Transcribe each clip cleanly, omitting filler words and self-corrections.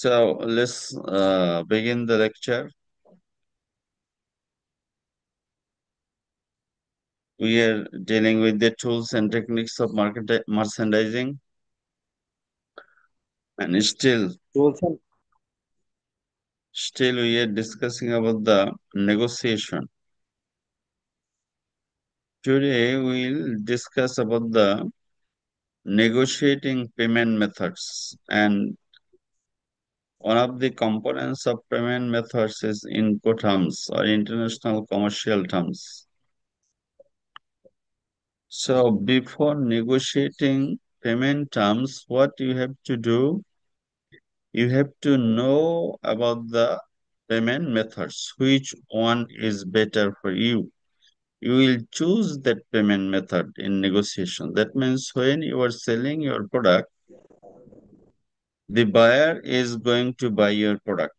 So let's begin the lecture. We are dealing with the tools and techniques of merchandising, and Tools and still we are discussing about the negotiation. Today we'll discuss about the negotiating payment methods, and one of the components of payment methods is Incoterms or international commercial terms. So before negotiating payment terms, what you have to do, you have to know about the payment methods, which one is better for you. You will choose that payment method in negotiation. That means when you are selling your product, the buyer is going to buy your product.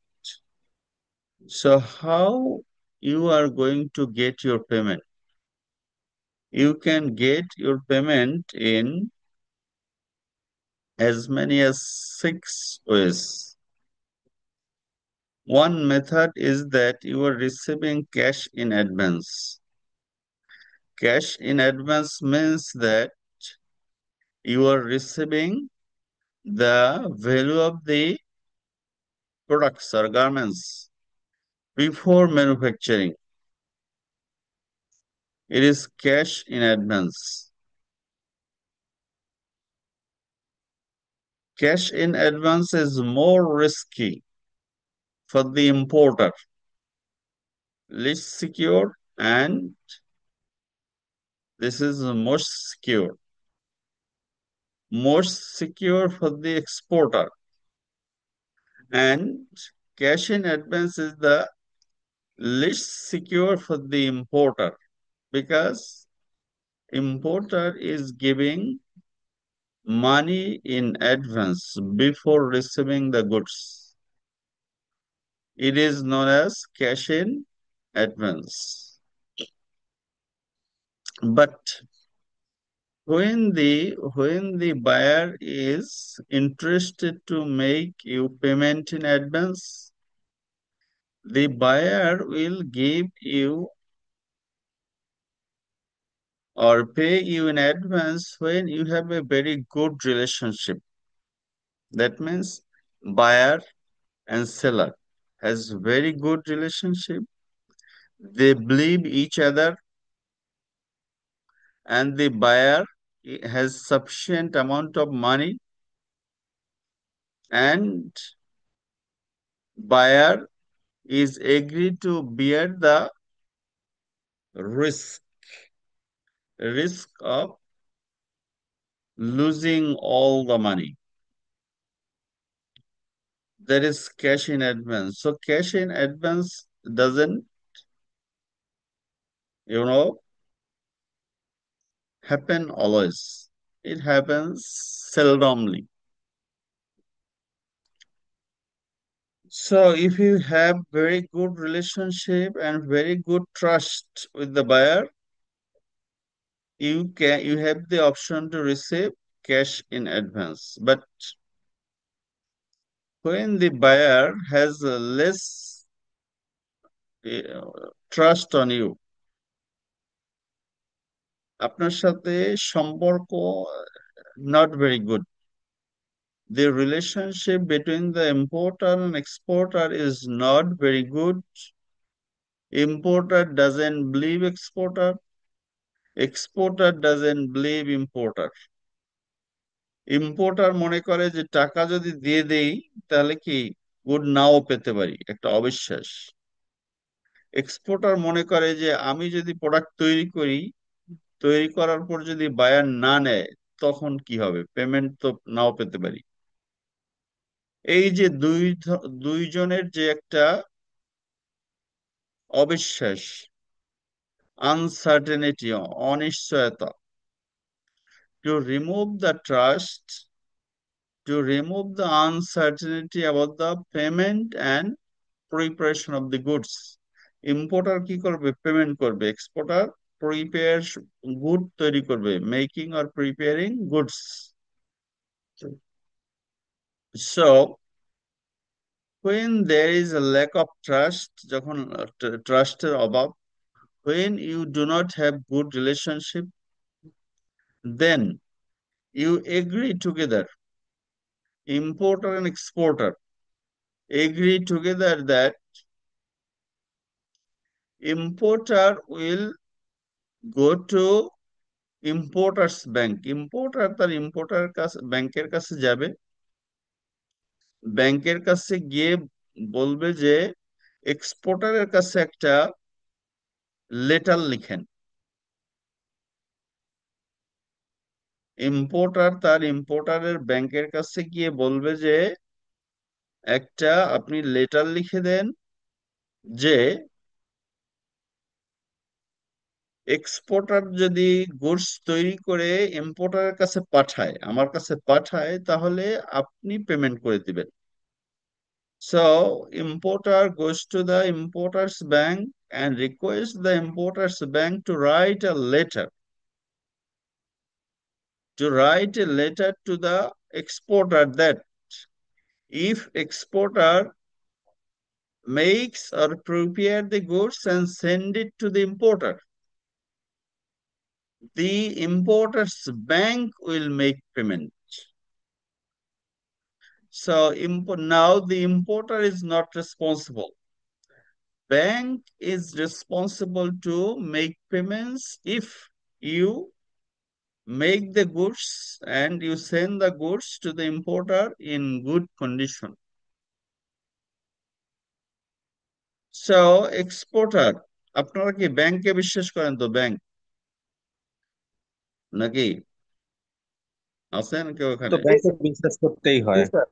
So how you are going to get your payment? You can get your payment in as many as 6 ways. One method is that you are receiving cash in advance. Cash in advance means that you are receiving the value of the products or garments before manufacturing. It is cash in advance. Cash in advance is more risky for the importer, less secure, and this is most secure. Most secure for the exporter. And cash in advance is the least secure for the importer because importer is giving money in advance before receiving the goods. It is known as cash in advance. But when the buyer is interested to make you payment in advance, the buyer will give you or pay you in advance when you have a very good relationship. That means buyer and seller has very good relationship. They believe each other, and the buyer has sufficient amount of money, and buyer is agreed to bear the risk of losing all the money. That is cash in advance. So cash in advance doesn't, you know, happen always. It happens seldomly. So if you have very good relationship and very good trust with the buyer, you have the option to receive cash in advance. But when the buyer has less trust on you, আপনার সাথে সম্পর্ক not very good. The relationship between the importer and exporter is not very good. Importer doesn't believe exporter. Exporter doesn't believe importer. Importer মনে করে যে টাকা যদি দিয়ে দেই তাহলে কি গুড নাও পেতে পারি, একটা অবিশ্বাস। এক্সপোর্টার মনে করে যে আমি যদি প্রোডাক্ট তৈরি করি, তৈরি করার পর যদি বায়ার না নেয় তখন কি হবে, পেমেন্ট তো নাও পেতে পারি। এই যে দুইজনের যে একটা অবিশ্বাস, আনসার্টেনিটি, অনিশ্চয়তা, to remove the trust, to remove the uncertainty about the payment and preparation of the goods. Importer কি করবে, পেমেন্ট করবে, এক্সপোর্টার প্রিপেয়ার গুড তৈরি করবে, making or preparing goods. So when there is a lack of trust, যখন ট্রাস্টের অভাব, when you do not have good relationship, then you agree together, importer and exporter agree together that importer will go to importers bank. importer তার importer কাছে ব্যাংকের কাছে যাবে, ব্যাংকের কাছে গিয়ে বলবে যে এক্সপোর্টারের কাছে একটা লেটার লিখেন। ইম্পোর্টার তার ইম্পোর্টারের ব্যাংকের কাছে গিয়ে বলবে যে একটা আপনি লেটার লিখে দেন যে এক্সপোর্টার যদি গুডস তৈরি করে ইম্পোর্টারের কাছে পাঠায়, আমার কাছে পাঠায়, তাহলে আপনি পেমেন্ট করে দিবেন। So importer goes to the importer's bank and requests the importer's bank to write a letter, to the exporter that if exporter makes or prepare the goods and send it to the importer, the importer's bank will make payment. So now the importer is not responsible. Bank is responsible to make payments if you make the goods and you send the goods to the importer in good condition. So exporter, আপনারা কি ব্যাংকে বিশ্বাস করেন? তো bank নাকি আছেন কেউ তো এখানে? ব্যাংকে বিশ্বাস করতেই জি হয়, স্যার।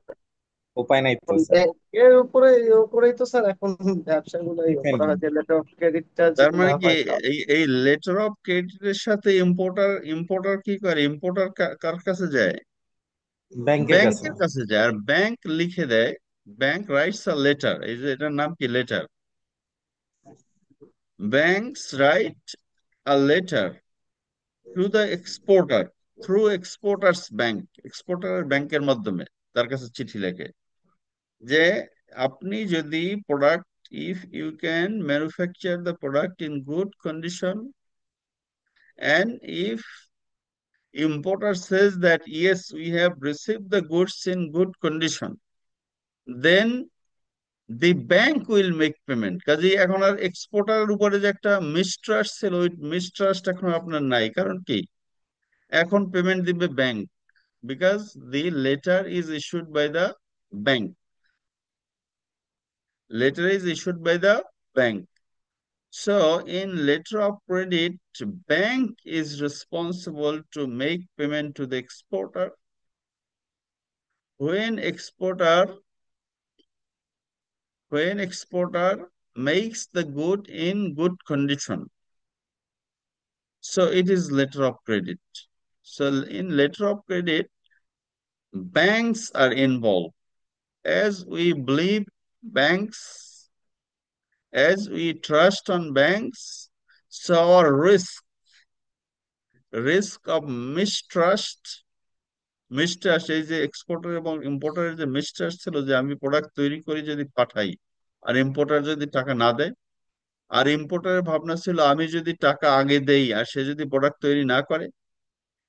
উপায় নাই তো এখন স্যার। এর উপরে উপরেই তো স্যার এখন ব্যবসাগুলো করা Depending। হয়, যে লেটার অফ ক্রেডিটটা তার যদি মানে না কি হয় তাহলে। এই লেটার অফ ক্রেডিটের সাথে ইম্পোর্টার কি করে? ইম্পোর্টার কার কাছে যায়? ব্যাংকের কাছে। ব্যাংকের কাছে যায়, আর ব্যাংক লিখে দেয়। ব্যাংক রাইটস আ লেটার, এই যে এটার নাম কি? Letter. Banks write a letter to the exporter through exporters bank, এক্সপোর্টারের ব্যাংকের মাধ্যমে তার কাছে চিঠি লেখে যে আপনি যদি product, if you can manufacture the product in good condition and if importer says that yes, we have received the goods in good condition, then the bank will make payment. কাজেই এখন আর এক্সপোর্টারের উপরে যে একটা মিসট্রাস্ট ছিল, ওই mistrust এখন আপনার নাই। কারণ কি? এখন পেমেন্ট দিবে bank, because the letter is issued by the bank. Letter is issued by the bank. So in letter of credit, bank is responsible to make payment to the exporter when exporter makes the good in good condition. So it is letter of credit. So in letter of credit, banks are involved. As we believe banks, as we trust on banks, so our risk of mistrust, এই যে exporter এবং ইম্পোর্টারের যে mistrust ছিল, যে আমি product তৈরি করে যদি পাঠাই আর ইম্পোর্টার যদি টাকা না দেয়, আর ইম্পোর্টারের ভাবনা ছিল আমি যদি টাকা আগে দেই আর সে যদি প্রোডাক্ট তৈরি না করে,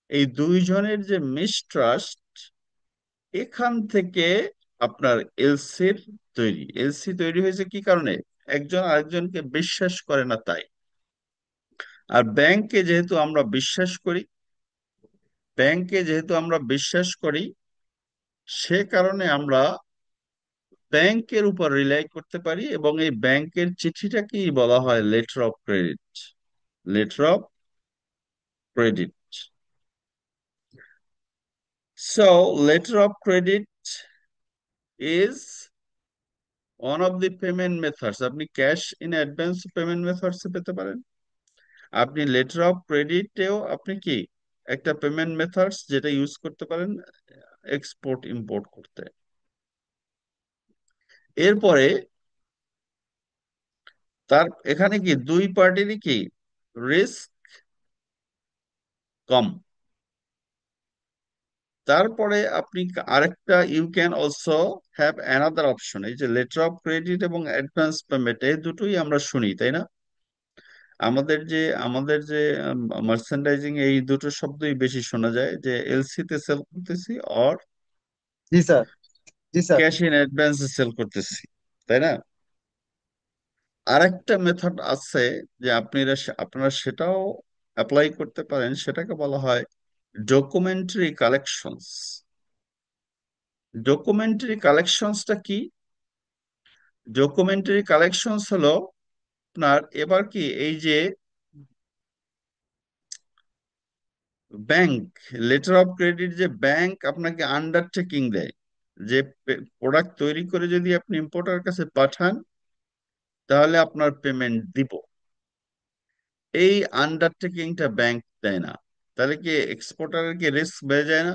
এই দুইজনের যে মিসট্রাস্ট, এখান থেকে আপনার এলসি তৈরি হয়েছে কি কারণে? একজন আরেকজনকে বিশ্বাস করে না তাই। আর ব্যাংকে যেহেতু আমরা বিশ্বাস করি, সে কারণে আমরা ব্যাংকের উপর রিলাই করতে পারি, এবং এই ব্যাংকের চিঠিটাকেই বলা হয় letter of credit. Letter of credit. So letter of credit is one of the payment methods. আপনি cash in advance payment methods পেতে পারেন। আপনি লেটার অফ ক্রেডিটেও আপনি কি একটা পেমেন্ট মেথডস যেটা ইউজ করতে পারেন এক্সপোর্ট ইম্পোর্ট করতে। এরপরে তার এখানে কি দুই পার্টিরই কি রিস্ক কম। তারপরে আপনি আরেকটা you can also have another option. এই যে লেটার অফ ক্রেডিট এবং অ্যাডভান্স পেমেন্ট এই দুটোই আমরা শুনি, তাই না? আমাদের যে মার্চেন্ডাইজিং এই দুটো শব্দই বেশি শোনা যায়, যে এলসি তে সেল করতেছি অর জি স্যার। জি স্যার। ক্যাশ ইন অ্যাডভান্সে সেল করতেছি, তাই না? আরেকটা মেথড আছে যে আপনারা সেটাও অ্যাপ্লাই করতে পারেন, সেটাকে বলা হয় ডকুমেন্টারি কালেকশনস। ডকুমেন্টারি কালেকশনসটা কি? ডকুমেন্টারি কালেকশনস হলো আপনার এবার কি এই যে ব্যাংক, লেটার অফ ক্রেডিট, যে ব্যাংক আপনাকে আন্ডারটেকিং দেয় যে প্রোডাক্ট তৈরি করে যদি আপনি ইম্পোর্টার কাছে পাঠান তাহলে আপনার পেমেন্ট দিব, এই আন্ডারটেকিংটা ব্যাংক দেয় না। তাহলে কি এক্সপোর্টারের কি রিস্ক বেড়ে যায় না?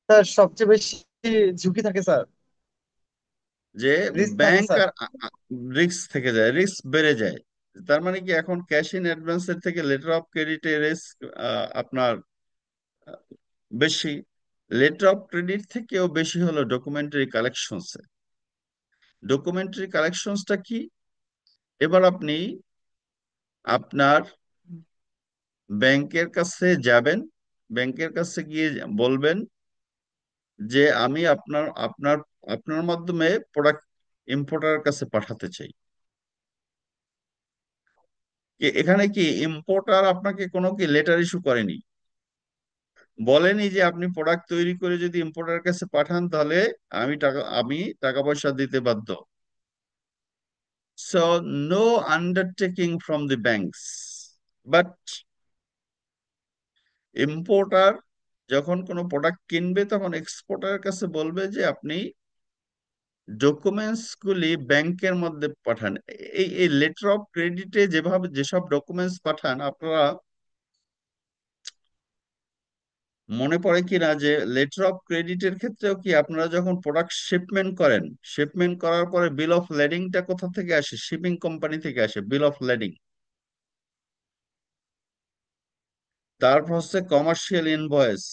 স্যার সবচেয়ে বেশি ঝুঁকি থাকে স্যার। যে রিস্ক থাকে ব্যাংক স্যার। আর রিস্ক থেকে যায়, রিস্ক বেড়ে যায়। তার মানে কি এখন ক্যাশ ইন অ্যাডভান্সের থেকে লেটার অফ ক্রেডিটের রিস্ক আপনার আহ, বেশি। লেটার অফ ক্রেডিট থেকেও বেশি হলো ডকুমেন্টারি কালেকশনস। ডকুমেন্টারি কালেকশনসটা কি? এবার আপনি আপনার ব্যাংকের কাছে যাবেন, ব্যাংকের কাছে গিয়ে বলবেন যে আমি আপনার আপনার আপনার মাধ্যমে প্রোডাক্ট ইম্পোর্টারের কাছে পাঠাতে চাই। এখানে কি ইম্পোর্টার আপনাকে কোনো কি লেটার ইস্যু করেনি, বলেনি যে আপনি প্রোডাক্ট তৈরি করে যদি ইম্পোর্টারের কাছে পাঠান তাহলে আমি টাকা পয়সা দিতে বাধ্য। So no undertaking from the banks, but importer যখন কোনো প্রোডাক্ট কিনবে তখন এক্সপোর্টারের কাছে বলবে যে আপনি ডকুমেন্টস গুলি ব্যাংকের মধ্যে পাঠান। এই এই লেটার অফ ক্রেডিটে যেভাবে যেসব ডকুমেন্টস পাঠান, আপনারা মনে পড়ে কিনা যে লেটার অফ ক্রেডিটের ক্ষেত্রেও কি আপনারা যখন প্রোডাক্ট শিপমেন্ট করেন, শিপমেন্ট করার পরে বিল অফ লেডিংটা কোথা থেকে আসে? শিপিং কোম্পানি থেকে আসে বিল অফ লেডিং। তারপর হচ্ছে কমার্শিয়াল ইনভয়েস,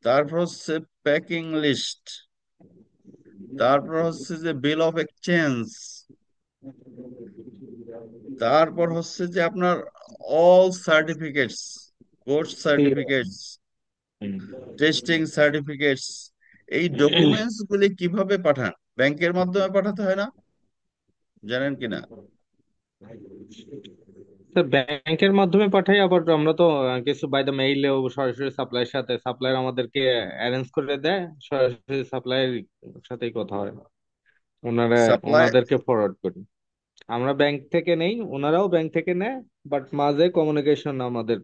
তারপর হচ্ছে প্যাকিং লিস্ট, তারপর হচ্ছে যে বিল অফ এক্সচেঞ্জ, তারপর হচ্ছে যে আপনার all certificates, course certificates, testing certificates. এই ডকুমেন্টস গুলি কিভাবে পাঠান? ব্যাংকের মাধ্যমে পাঠাতে হয় না? জানেন কিনা? স্যার ব্যাংকের মাধ্যমে পাঠাই, আবার আমরা তো কিছু বাই দ্য মেইলেও সরাসরি সাপ্লাইয়ের সাথে, সাপ্লায়ার আমাদেরকে অ্যারেঞ্জ করে দেয়, সরাসরি সাপ্লাইয়ের সাথেই কথা হয়, ওনারা সাপ্লাই, ওনাদেরকে ফরওয়ার্ড করি। আমরা ব্যাংক থেকে নেই, ওনারাও ব্যাংক থেকে নেয়, বাট মাঝে কমিউনিকেশন আমাদের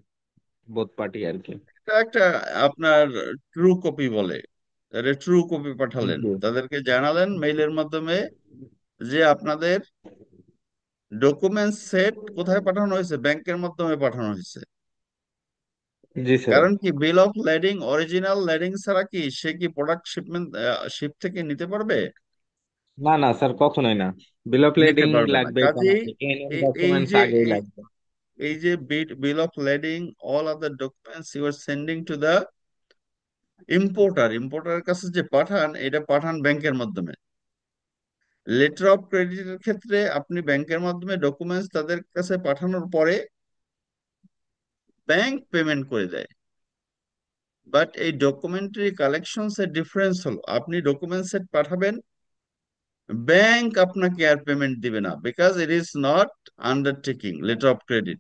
বোথ পার্টি আর কি। এটা একটা আপনার ট্রু কপি বলে, ট্রু কপি পাঠালেন, জি। তাদেরকে জানালেন মেইলের মাধ্যমে যে আপনাদের ডকুমেন্ট সেট কোথায় পাঠানো হয়েছে, ব্যাংকের মাধ্যমে পাঠানো হয়েছে। জি স্যার। কারণ কি বিল অফ লেডিং, অরিজিনাল লেডিং ছাড়া কি সে কি প্রোডাক্ট শিপমেন্ট শিপ থেকে নিতে পারবে? না না স্যার, কখনোই না। বিল অফ নিতে লেডিং পারবে না। লাগবে, কাজেই এনএম এই ডকুমেন্টস যে আগেই এই লাগবে। এই যে bill of lading, all other documents you are sending to the importer, ইম্পোর্টারের কাছে যে পাঠান, এটা পাঠান ব্যাংকের মাধ্যমে। লেটার অফ ক্রেডিটের ক্ষেত্রে আপনি ব্যাংকের মাধ্যমে ডকুমেন্টস তাদের কাছে পাঠানোর পরে ব্যাংক পেমেন্ট করে দেয়। বাট এই ডকুমেন্টারি কালেকশনস এর ডিফারেন্স হলো আপনি ডকুমেন্ট সেট পাঠাবেন, ব্যাংক আপনাকে আর পেমেন্ট দিবে না, because it is not undertaking letter of credit.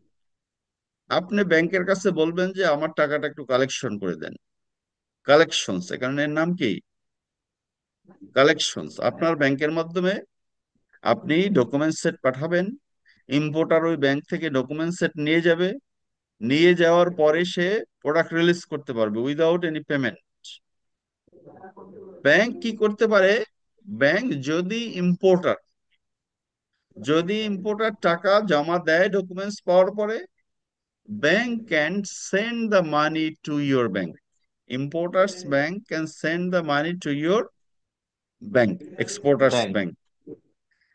আপনি ব্যাংকের কাছে বলবেন যে আমার টাকাটা একটু কালেকশন করে দেন। কালেকশনস, এখানে এর নাম কি? কালেকশনস। আপনার ব্যাংকের মাধ্যমে আপনি ডকুমেন্ট সেট পাঠাবেন, ইম্পোর্টার ওই ব্যাংক থেকে ডকুমেন্ট সেট নিয়ে যাবে, নিয়ে যাওয়ার পরে সে প্রোডাক্ট রিলিজ করতে পারবে উইদাউট এনি পেমেন্ট। ব্যাংক কি করতে পারে? ব্যাংক যদি ইম্পোর্টার টাকা জমা দেয় ডকুমেন্টস পাওয়ার পরে, bank can send the money to your bank. Importers bank can send the money to your bank, exporters bank. Bank.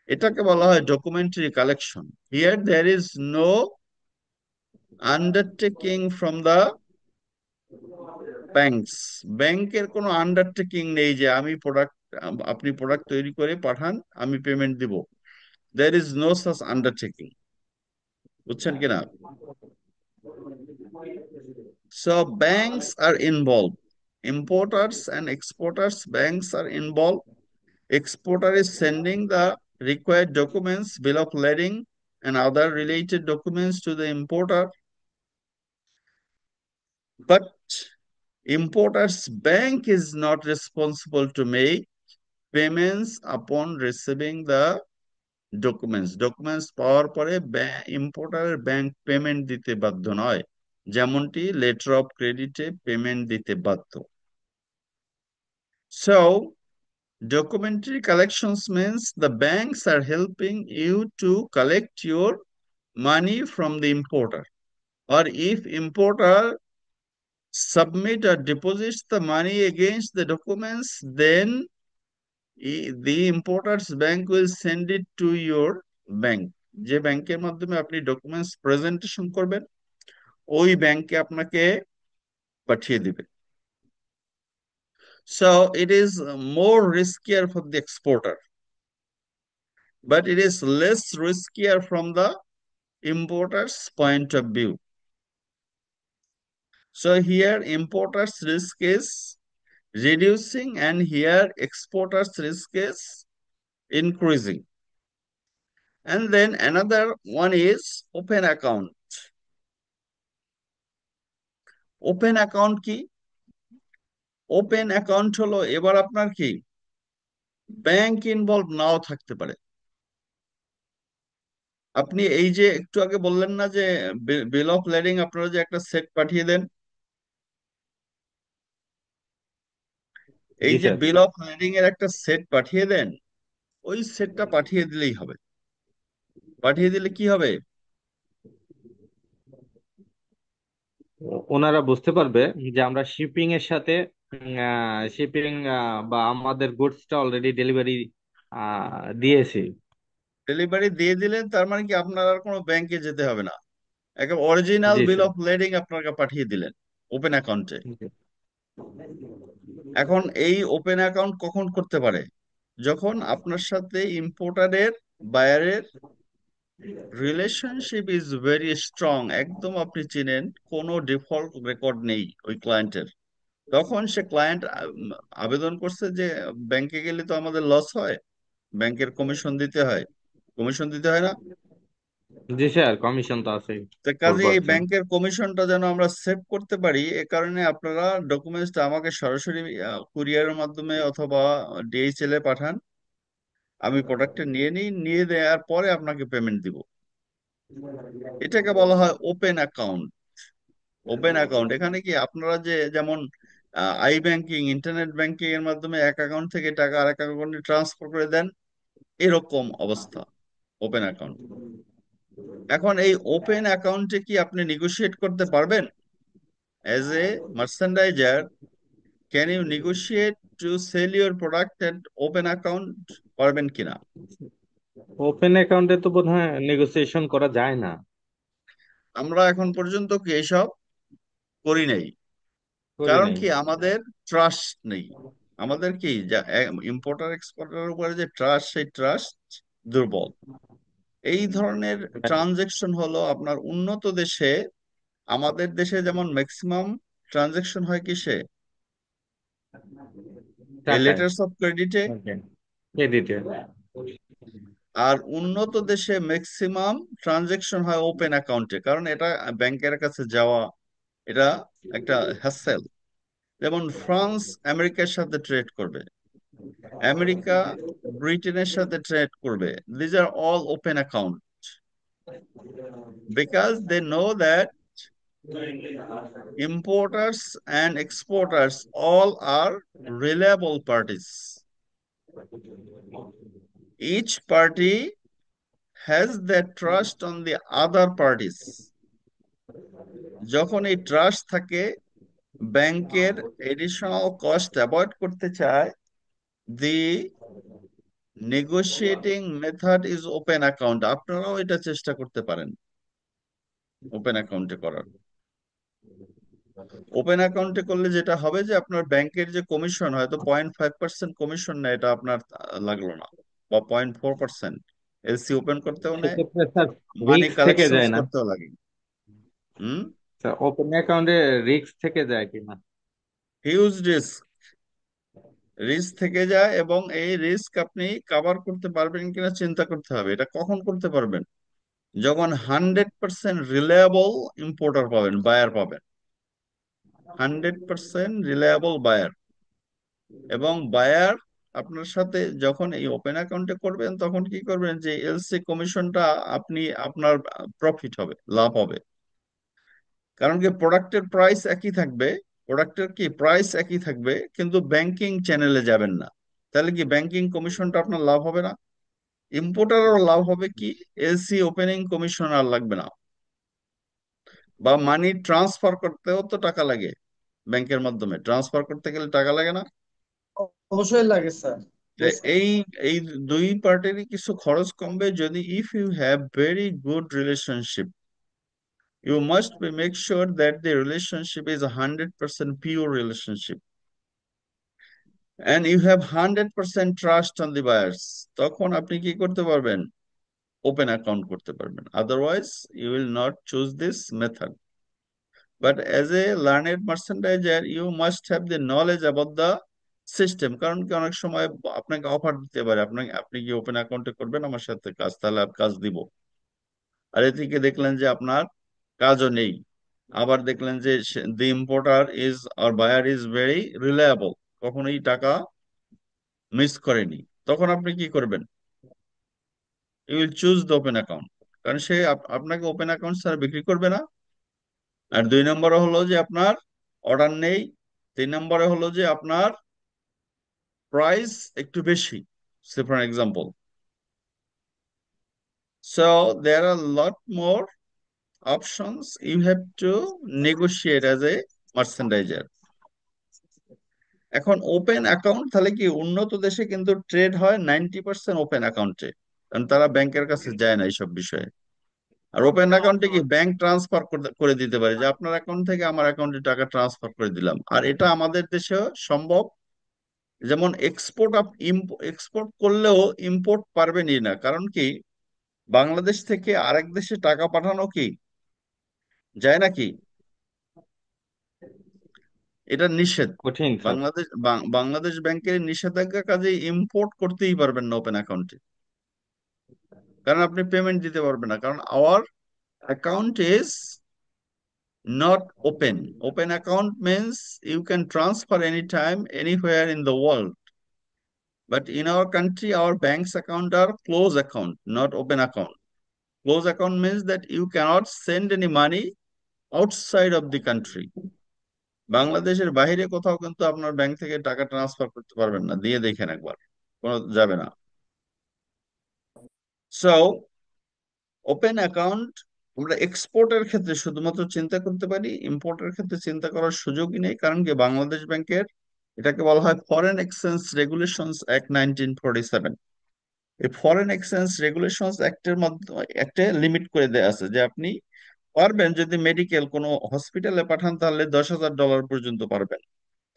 এটাকে বলা হয় documentary collection. Here there is no undertaking from the banks, ব্যাংকের কোনো undertaking নেই যে আমি product, আপনি product তৈরি করে পাঠান, আমি পেমেন্ট দিব। There is no such undertaking. বুঝছেন কিনা? So banks are involved. Importers and exporters, banks are involved. Exporter is sending the required documents, bill of lading, and other related documents to the importer. But importer's bank is not responsible to make payments upon receiving the documents. Documents পাওয়ার পরে ইম্পোর্টারের bank payment দিতে বাধ্য নয়, যেমনটি letter of ক্রেডিটে payment দিতে বাধ্য। So documentary collections means the banks are helping you to collect your money from the importer. Or if importer submit or deposits the money against the documents, then the importer's bank will send it to your bank. যে ব্যাংকের মাধ্যমে আপনি documents presentation করবেন, ওই ব্যাংকে আপনাকে পাঠিয়ে দিবে। So it is more riskier for the exporter, but it is less riskier from the importer's point of view. So here importer's risk is reducing and here exporter's risk is increasing. And then another one is open account. Open account কি? Open account হলো এবার আপনার কি bank involve নাও থাকতে পারে। আপনি এই যে একটু আগে বললেন না যে বিল অফ লেডিং আপনারা যে একটা সেট পাঠিয়ে দেন, এই জি যে স্যার। বিল অফ লেডিং এর একটা সেট পাঠিয়ে দেন, ওই সেটটা পাঠিয়ে দিলেই হবে। পাঠিয়ে দিলে কি হবে? ওনারা বুঝতে পারবে যে আমরা শিপিং এর সাথে শিপিং বা আমাদের গুডসটা অলরেডি ডেলিভারি দিয়েছি। ডেলিভারি দিয়ে দিলেন, তার মানে কি আপনার আর কোনো ব্যাংকে যেতে হবে না, একেবারে অরিজিনাল জি বিল স্যার। অফ লেডিং আপনাকে পাঠিয়ে দিলেন ওপেন অ্যাকাউন্টে। এখন এই ওপেন অ্যাকাউন্ট কখন করতে পারে? যখন আপনার সাথে ইম্পোর্টারের বায়ারের রিলেশনশিপ ইজ ভেরি স্ট্রং, একদম আপনি চিনেন, কোনো ডিফল্ট রেকর্ড নেই ওই ক্লায়েন্টের। তখন সে ক্লায়েন্ট আবেদন করছে যে ব্যাংকে গেলে তো আমাদের লস হয়, ব্যাংকের কমিশন দিতে হয়, কমিশন দিতে হয় না? জি স্যার, কমিশন তো আছেই। তো ফোর কাজে এই পার্সেন্ট ব্যাংকের কমিশনটা যেন আমরা সেভ করতে পারি, এ কারণে আপনারা ডকুমেন্টসটা আমাকে সরাসরি কুরিয়ারের মাধ্যমে অথবা ডিএইচএল এ পাঠান, আমি প্রোডাক্টটা নিয়ে নিই, নিয়ে দেওয়ার পরে আপনাকে পেমেন্ট দিব। এটাকে বলা হয় ওপেন অ্যাকাউন্ট। ওপেন অ্যাকাউন্ট এখানে কি আপনারা যে যেমন আই ব্যাংকিং, ইন্টারনেট ব্যাংকিং এর মাধ্যমে এক অ্যাকাউন্ট থেকে টাকা আরেক অ্যাকাউন্টে ট্রান্সফার করে দেন, এরকম অবস্থা ওপেন অ্যাকাউন্ট। এখন এই ওপেন অ্যাকাউন্টে কি আপনি নেগোশিয়েট করতে পারবেন? As a merchandiser, can you negotiate to sell your product at open account? পারবেন কিনা? ওপেন অ্যাকাউন্টে তো বোধহয় নেগোসিয়েশন করা যায় না। আমরা এখন পর্যন্ত কি এসব করি নাই। করি কারণ নাই। কি আমাদের ট্রাস্ট নেই। আমাদের কি ইম্পোর্টার এক্সপোর্টার উপরে যে ট্রাস্ট, সেই ট্রাস্ট দুর্বল। এই ধরনের ট্রানজেকশন হলো আপনার উন্নত দেশে, আমাদের দেশে যেমন ম্যাক্সিমাম ট্রানজেকশন হয় কিসে? এই টাকায়। লেটার্স অফ ক্রেডিটে। ওকে। ক্রেডিটে। আর উন্নত দেশে ম্যাক্সিমাম ট্রানজেকশন হয় ওপেন অ্যাকাউন্টে, কারণ এটা ব্যাংকের কাছে যাওয়া এটা একটা হ্যাসেল। যেমন ফ্রান্স আমেরিকার সাথে ট্রেড করবে, আমেরিকা ব্রিটেনের সাথে ট্রেড করবে, these are all open account, because they know that importers and exporters all are reliable parties. Each party has their trust on the other parties. যখন এই ট্রাস্ট থাকে, ব্যাংকের এডিশনাল কস্ট অ্যাভয়েড করতে চায়, the negotiating method is open account. আপনারাও এটা চেষ্টা করতে পারেন ওপেন অ্যাকাউন্টে করার। ওপেন অ্যাকাউন্টে করলে যেটা হবে যে আপনার ব্যাংকের যে কমিশন হয়তো 0.5% কমিশন নেয়, এটা আপনার লাগলো না, বা 0.4%। এলসি ওপেন করতেও নেয়, সেক্ষেত্রে স্যার মানি রিস্ক থেকে কালেকশন যায় না? করতেও লাগে। হুম। স্যার ওপেন অ্যাকাউন্টে রিস্ক থেকে যায় কিনা? হিউজ রিস্ক, রিস্ক থেকে যায়, এবং এই রিস্ক আপনি কাভার করতে পারবেন কিনা চিন্তা করতে হবে। এটা কখন করতে পারবেন? যখন 100% রিলায়েবল ইম্পোর্টার পাবেন, বায়ার পাবেন, 100% রিলায়েবল বায়ার। এবং বায়ার আপনার সাথে যখন এই ওপেন অ্যাকাউন্টে করবেন, তখন কি করবেন যে এলসি কমিশনটা আপনি আপনার প্রফিট হবে, লাভ হবে। কারণ কি, প্রোডাক্টের প্রাইস একই থাকবে, প্রোডাক্টের কি প্রাইস একই থাকবে, কিন্তু ব্যাংকিং চ্যানেলে যাবেন না। তাহলে কি ব্যাংকিং কমিশনটা আপনার লাভ হবে না? ইম্পোর্টারও লাভ হবে কি, এলসি ওপেনিং কমিশন আর লাগবে না। বা মানি ট্রান্সফার করতেও তো টাকা লাগে, ব্যাংকের মাধ্যমে ট্রান্সফার করতে গেলে টাকা লাগে না? অবশ্যই লাগে স্যার। তো এই এই দুই পার্টেরই কিছু খরচ কমবে যদি if you have very good relationship. You must be make sure that the relationship is 100% pure relationship and you have 100% trust on the buyers। তখন আপনি কি করতে পারবেন? ওপেন অ্যাকাউন্ট করতে পারবেন। Otherwise you will not choose this method. But as a learned merchandiser you must have the knowledge about the system. কারণ কি, অনেক সময় আপনাকে অফার দিতে পারে, আপনাকে, আপনি কি ওপেন অ্যাকাউন্টে করবেন আমার সাথে কাজ, তাহলে কাজ দিব। আর এদিকে দেখলেন যে আপনার কাজও নেই, আবার দেখলেন যে the importer is or buyer is very reliable, কখনোই টাকা মিস করেনি। তখন আপনি কি করবেন? You will choose the open account, কারণ সে আপনাকে ওপেন অ্যাকাউন্ট ছাড়া বিক্রি করবে না। আর দুই নম্বরে হলো যে আপনার অর্ডার নেই। তিন নম্বরে হলো যে আপনার প্রাইস একটু বেশি, say for example. So there are a lot more options you have to negotiate as a merchandiser। এখন ওপেন অ্যাকাউন্ট তাহলে কি, উন্নত দেশে কিন্তু ট্রেড হয় 90% ওপেন অ্যাকাউন্টে, কারণ তারা ব্যাংকের কাছে যায় না এইসব বিষয়ে। আর ওপেন অ্যাকাউন্টে কি ব্যাংক ট্রান্সফার করে দিতে পারে, যে আপনার অ্যাকাউন্ট থেকে আমার অ্যাকাউন্টে টাকা ট্রান্সফার করে দিলাম। আর এটা আমাদের দেশেও সম্ভব। যেমন এক্সপোর্ট করলেও ইম্পোর্ট পারবেনই না, কারণ কি, বাংলাদেশ থেকে আরেক দেশে টাকা পাঠানো কি যায় নাকি? এটা নিষেধ। কঠিন স্যার। বাংলাদেশ ব্যাংকের নিষেধাজ্ঞা, কাজে ইম্পোর্ট করতেই পারবেন না ওপেন অ্যাকাউন্টে, কারণ আপনি পেমেন্ট দিতে পারবেন না, কারণ our account is not open. Open account means you can transfer any time anywhere in the world, but in our country our banks account are close account, not open account. Close account means that you can't send any money outside of the country. বাংলাদেশের বাইরে কোথাও কিন্তু আপনার bank থেকে টাকা transfer করতে পারবেন না, দিয়ে দেখেন একবার, কোনো যাবে না। সো ওপেন অ্যাকাউন্ট আমরা এক্সপোর্টের ক্ষেত্রে শুধুমাত্র চিন্তা করতে পারি, ইম্পোর্টের ক্ষেত্রে চিন্তা করার সুযোগই নেই। কারণ কি, বাংলাদেশ ব্যাংকের, এটাকে বলা হয় ফরেন এক্সচেঞ্জ রেগুলেশনস অ্যাক্ট 1947। এই ফরেন এক্সচেঞ্জ রেগুলেশনস অ্যাক্টের মাধ্যমে একটা লিমিট করে দেওয়া আছে যে আপনি পারবেন যদি মেডিকেল কোনো হসপিটালে পাঠান তাহলে $10,000 পর্যন্ত পারবেন।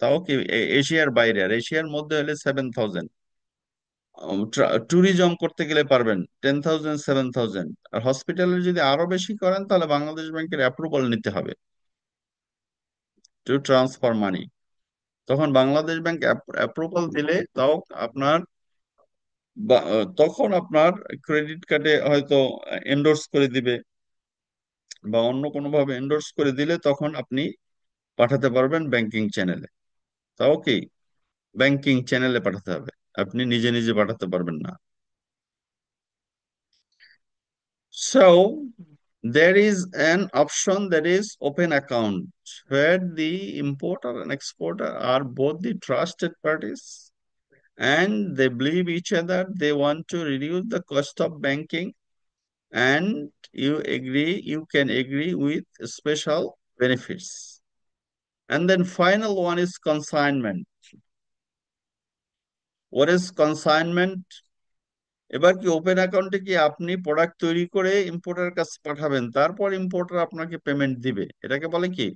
তাও কি এশিয়ার বাইরে, আর এশিয়ার মধ্যে হলে 7,000। ট্যুরিজম করতে গেলে পারবেন 10,000, 7,000। আর হসপিটালে যদি আরো বেশি করেন তাহলে বাংলাদেশ ব্যাংকের অ্যাপ্রুভাল নিতে হবে টু ট্রান্সফার মানি। তখন বাংলাদেশ ব্যাংক অ্যাপ্রুভাল দিলে তাও আপনার তখন আপনার ক্রেডিট কার্ডে হয়তো এন্ডোর্স করে দিবে, বা অন্য কোনো ভাবে এন্ডোর্স করে দিলে তখন আপনি পাঠাতে পারবেন ব্যাংকিং চ্যানেলে। তাও কি ব্যাংকিং চ্যানেলে পাঠাতে হবে, আপনি নিজে নিজে পাঠাতে পারবেন না। So there is an option that is open account, where the importer and exporter are both the trusted parties and they believe each other. They want to reduce the cost of banking, and you can agree with special benefits. And then final one is consignment. What is consignment? এবার কি open অ্যাকাউন্টে কি আপনি product তৈরি করে importer কাছে পাঠাবেন, তারপর ইম্পোর্টার আপনাকে পেমেন্ট দিবে, এটাকে বলে কি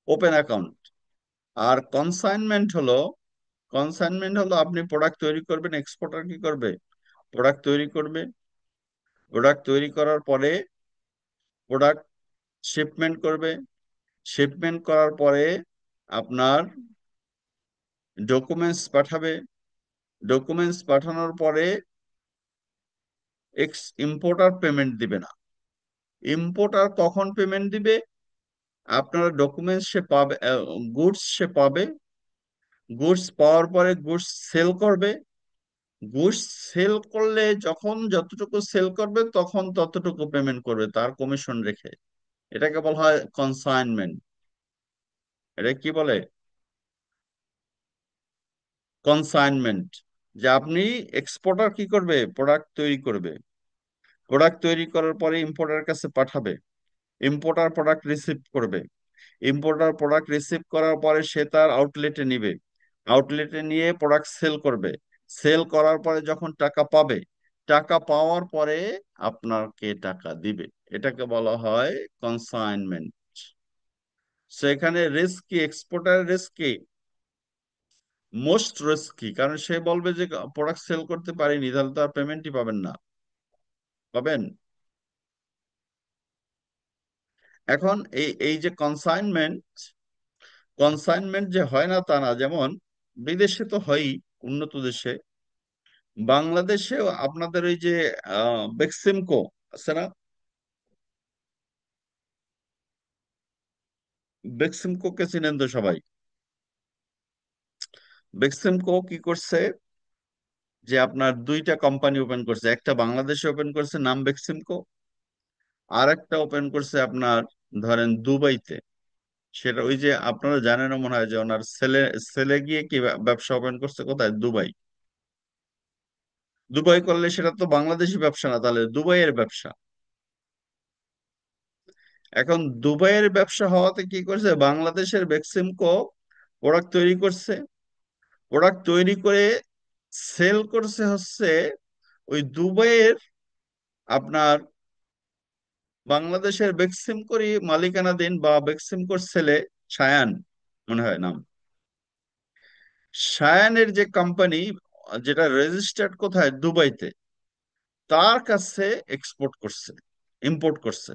ওপেন অ্যাকাউন্ট। আর কনসাইনমেন্ট হলো আপনি প্রোডাক্ট তৈরি করবেন, এক্সপোর্টার কি করবে, প্রোডাক্ট তৈরি করবে, প্রোডাক্ট তৈরি করার পরে প্রোডাক্ট শিপমেন্ট করবে, শিপমেন্ট করার পরে আপনার ডকুমেন্টস পাঠাবে, ডকুমেন্টস পাঠানোর পরে ইম্পোর্টার পেমেন্ট দিবে না। ইম্পোর্টার কখন পেমেন্ট দিবে, আপনার ডকুমেন্টস সে পাবে, গুডস সে পাবে, গুডস পাওয়ার পরে গুডস সেল করবে, গুডস সেল করলে যখন যতটুকু সেল করবে তখন ততটুকু পেমেন্ট করবে তার কমিশন রেখে। এটাকে বলা হয় কনসাইনমেন্ট। এটা কি বলে, কনসাইনমেন্ট। যে আপনি এক্সপোর্টার কি করবে, প্রোডাক্ট তৈরি করবে, প্রোডাক্ট তৈরি করার পরে ইম্পোর্টার কাছে পাঠাবে, ইম্পোর্টার প্রোডাক্ট রিসিভ করবে, ইম্পোর্টার প্রোডাক্ট রিসিভ করার পরে সে তার আউটলেটে নিবে, আউটলেটে নিয়ে প্রোডাক্ট সেল করবে, সেল করার পরে যখন টাকা পাবে, টাকা পাওয়ার পরে আপনাকে টাকা দিবে। এটাকে বলা হয় কনসাইনমেন্ট। সেখানে রিস্ক কি, এক্সপোর্টার রিস্ক কি, মোস্ট রিস্কি। কারণ সে বলবে যে প্রোডাক্ট সেল করতে পারিনি, তাহলে তো আর পেমেন্টই পাবেন না, পাবেন। এখন এই এই যে কনসাইনমেন্ট, কনসাইনমেন্ট যে হয় না তা না, যেমন বিদেশে তো হয়ই, উন্নত দেশে। বাংলাদেশেও আপনাদের ওই যে বেক্সিমকো আছে না, বেক্সিমকো কে চিনেন তো সবাই। বেক্সিমকো কি করছে, যে আপনার দুইটা কোম্পানি ওপেন করছে, একটা বাংলাদেশে ওপেন করছে নাম বেক্সিমকো, আর একটা ওপেন করছে আপনার ধরেন দুবাইতে। সেটা ওই যে আপনারা জানেন না মনে হয়, যে ওনার ছেলে ছেলে গিয়ে কি ব্যবসা ওপেন করছে কোথায়, দুবাই। দুবাই করলে সেটা তো বাংলাদেশি ব্যবসা না, তাহলে দুবাইয়ের ব্যবসা। এখন দুবাইয়ের ব্যবসা হওয়াতে কি করছে, বাংলাদেশের বেক্সিমকো প্রোডাক্ট তৈরি করছে, প্রোডাক্ট তৈরি করে সেল করছে হচ্ছে ওই দুবাইয়ের আপনার বাংলাদেশের বেক্সিমকোরই মালিকানাধীন বা বেক্সিমকোর ছেলে সায়ান মনে হয় নাম। সায়ানের যে কোম্পানি, যেটা রেজিস্টার্ড কোথায়, দুবাইতে, তার কাছে এক্সপোর্ট করছে, ইম্পোর্ট করছে।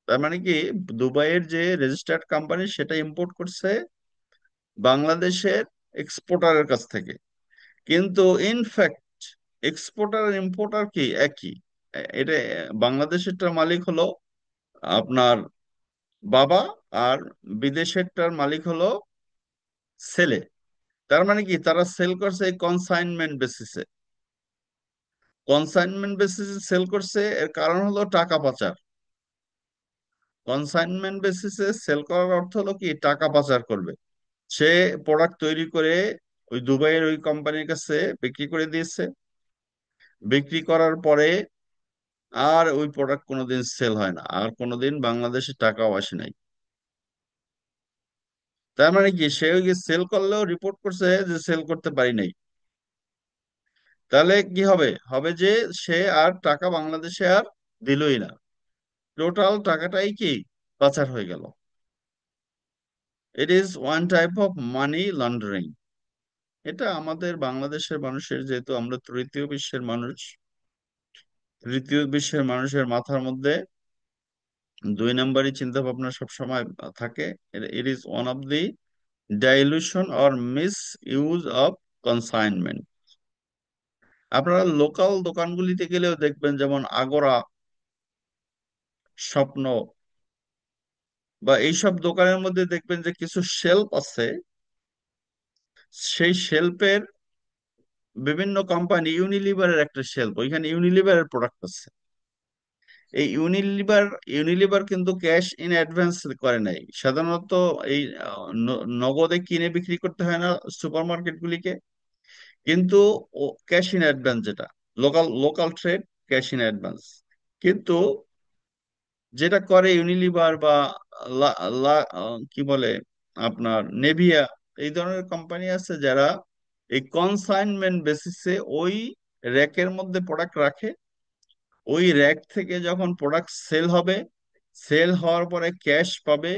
তার মানে কি, দুবাইয়ের যে রেজিস্টার্ড কোম্পানি সেটা ইম্পোর্ট করছে বাংলাদেশের এক্সপোর্টারের কাছ থেকে। কিন্তু ইনফ্যাক্ট এক্সপোর্টার আর ইম্পোর্টার কি একই। এটা বাংলাদেশেরটার মালিক হলো আপনার বাবা, আর বিদেশেরটার মালিক হলো ছেলে। তার মানে কি, তারা সেল করছে এই কনসাইনমেন্ট বেসিসে। কনসাইনমেন্ট বেসিসে সেল করছে, এর কারণ হলো টাকা পাচার। কনসাইনমেন্ট বেসিসে সেল করার অর্থ হলো কি, টাকা পাচার করবে। সে প্রোডাক্ট তৈরি করে ওই দুবাইয়ের ওই কোম্পানির কাছে বিক্রি করে দিয়েছে, বিক্রি করার পরে আর ওই প্রোডাক্ট কোনোদিন সেল হয় না, আর কোনোদিন বাংলাদেশে টাকাও আসে নাই। তার মানে কি, সে ওই সেল করলেও রিপোর্ট করছে যে সেল করতে পারি নাই। তাহলে কি হবে, হবে যে সে আর টাকা বাংলাদেশে আর দিলই না, টোটাল টাকাটাই কি পাচার হয়ে গেল। ইট is one type of money laundering. এটা আমাদের বাংলাদেশের মানুষের, যেহেতু আমরা তৃতীয় বিশ্বের মানুষ, তৃতীয় বিশ্বের মানুষের মাথার মধ্যে দুই নম্বরই চিন্তা ভাবনা সবসময় থাকে। ইট is one of the dilution or miss use of consignment. আপনারা লোকাল দোকানগুলিতে গেলেও দেখবেন, যেমন আগোরা, স্বপ্ন বা এইসব দোকানের মধ্যে দেখবেন যে কিছু শেলফ আছে, সেই শেলফের বিভিন্ন কোম্পানি, ইউনিলিভারের একটা শেলফ, ওইখানে ইউনিলিভারের প্রোডাক্ট আছে। এই ইউনিলিভার কিন্তু ক্যাশ ইন অ্যাডভান্স করে নাই সাধারণত। এই নগদে কিনে বিক্রি করতে হয় না সুপার মার্কেট গুলিকে, কিন্তু ক্যাশ ইন অ্যাডভান্স, যেটা local local trade, cash in advance. কিন্তু যেটা করে ইউনিলিভার বা কি বলে আপনার নেভিয়া, এই ধরনের কোম্পানি আছে যারা এই কনসাইনমেন্ট বেসিসে ওই র্যাকের মধ্যে প্রোডাক্ট রাখে। ওই র্যাক থেকে যখন প্রোডাক্ট সেল হবে, সেল হওয়ার পরে ক্যাশ পাবে,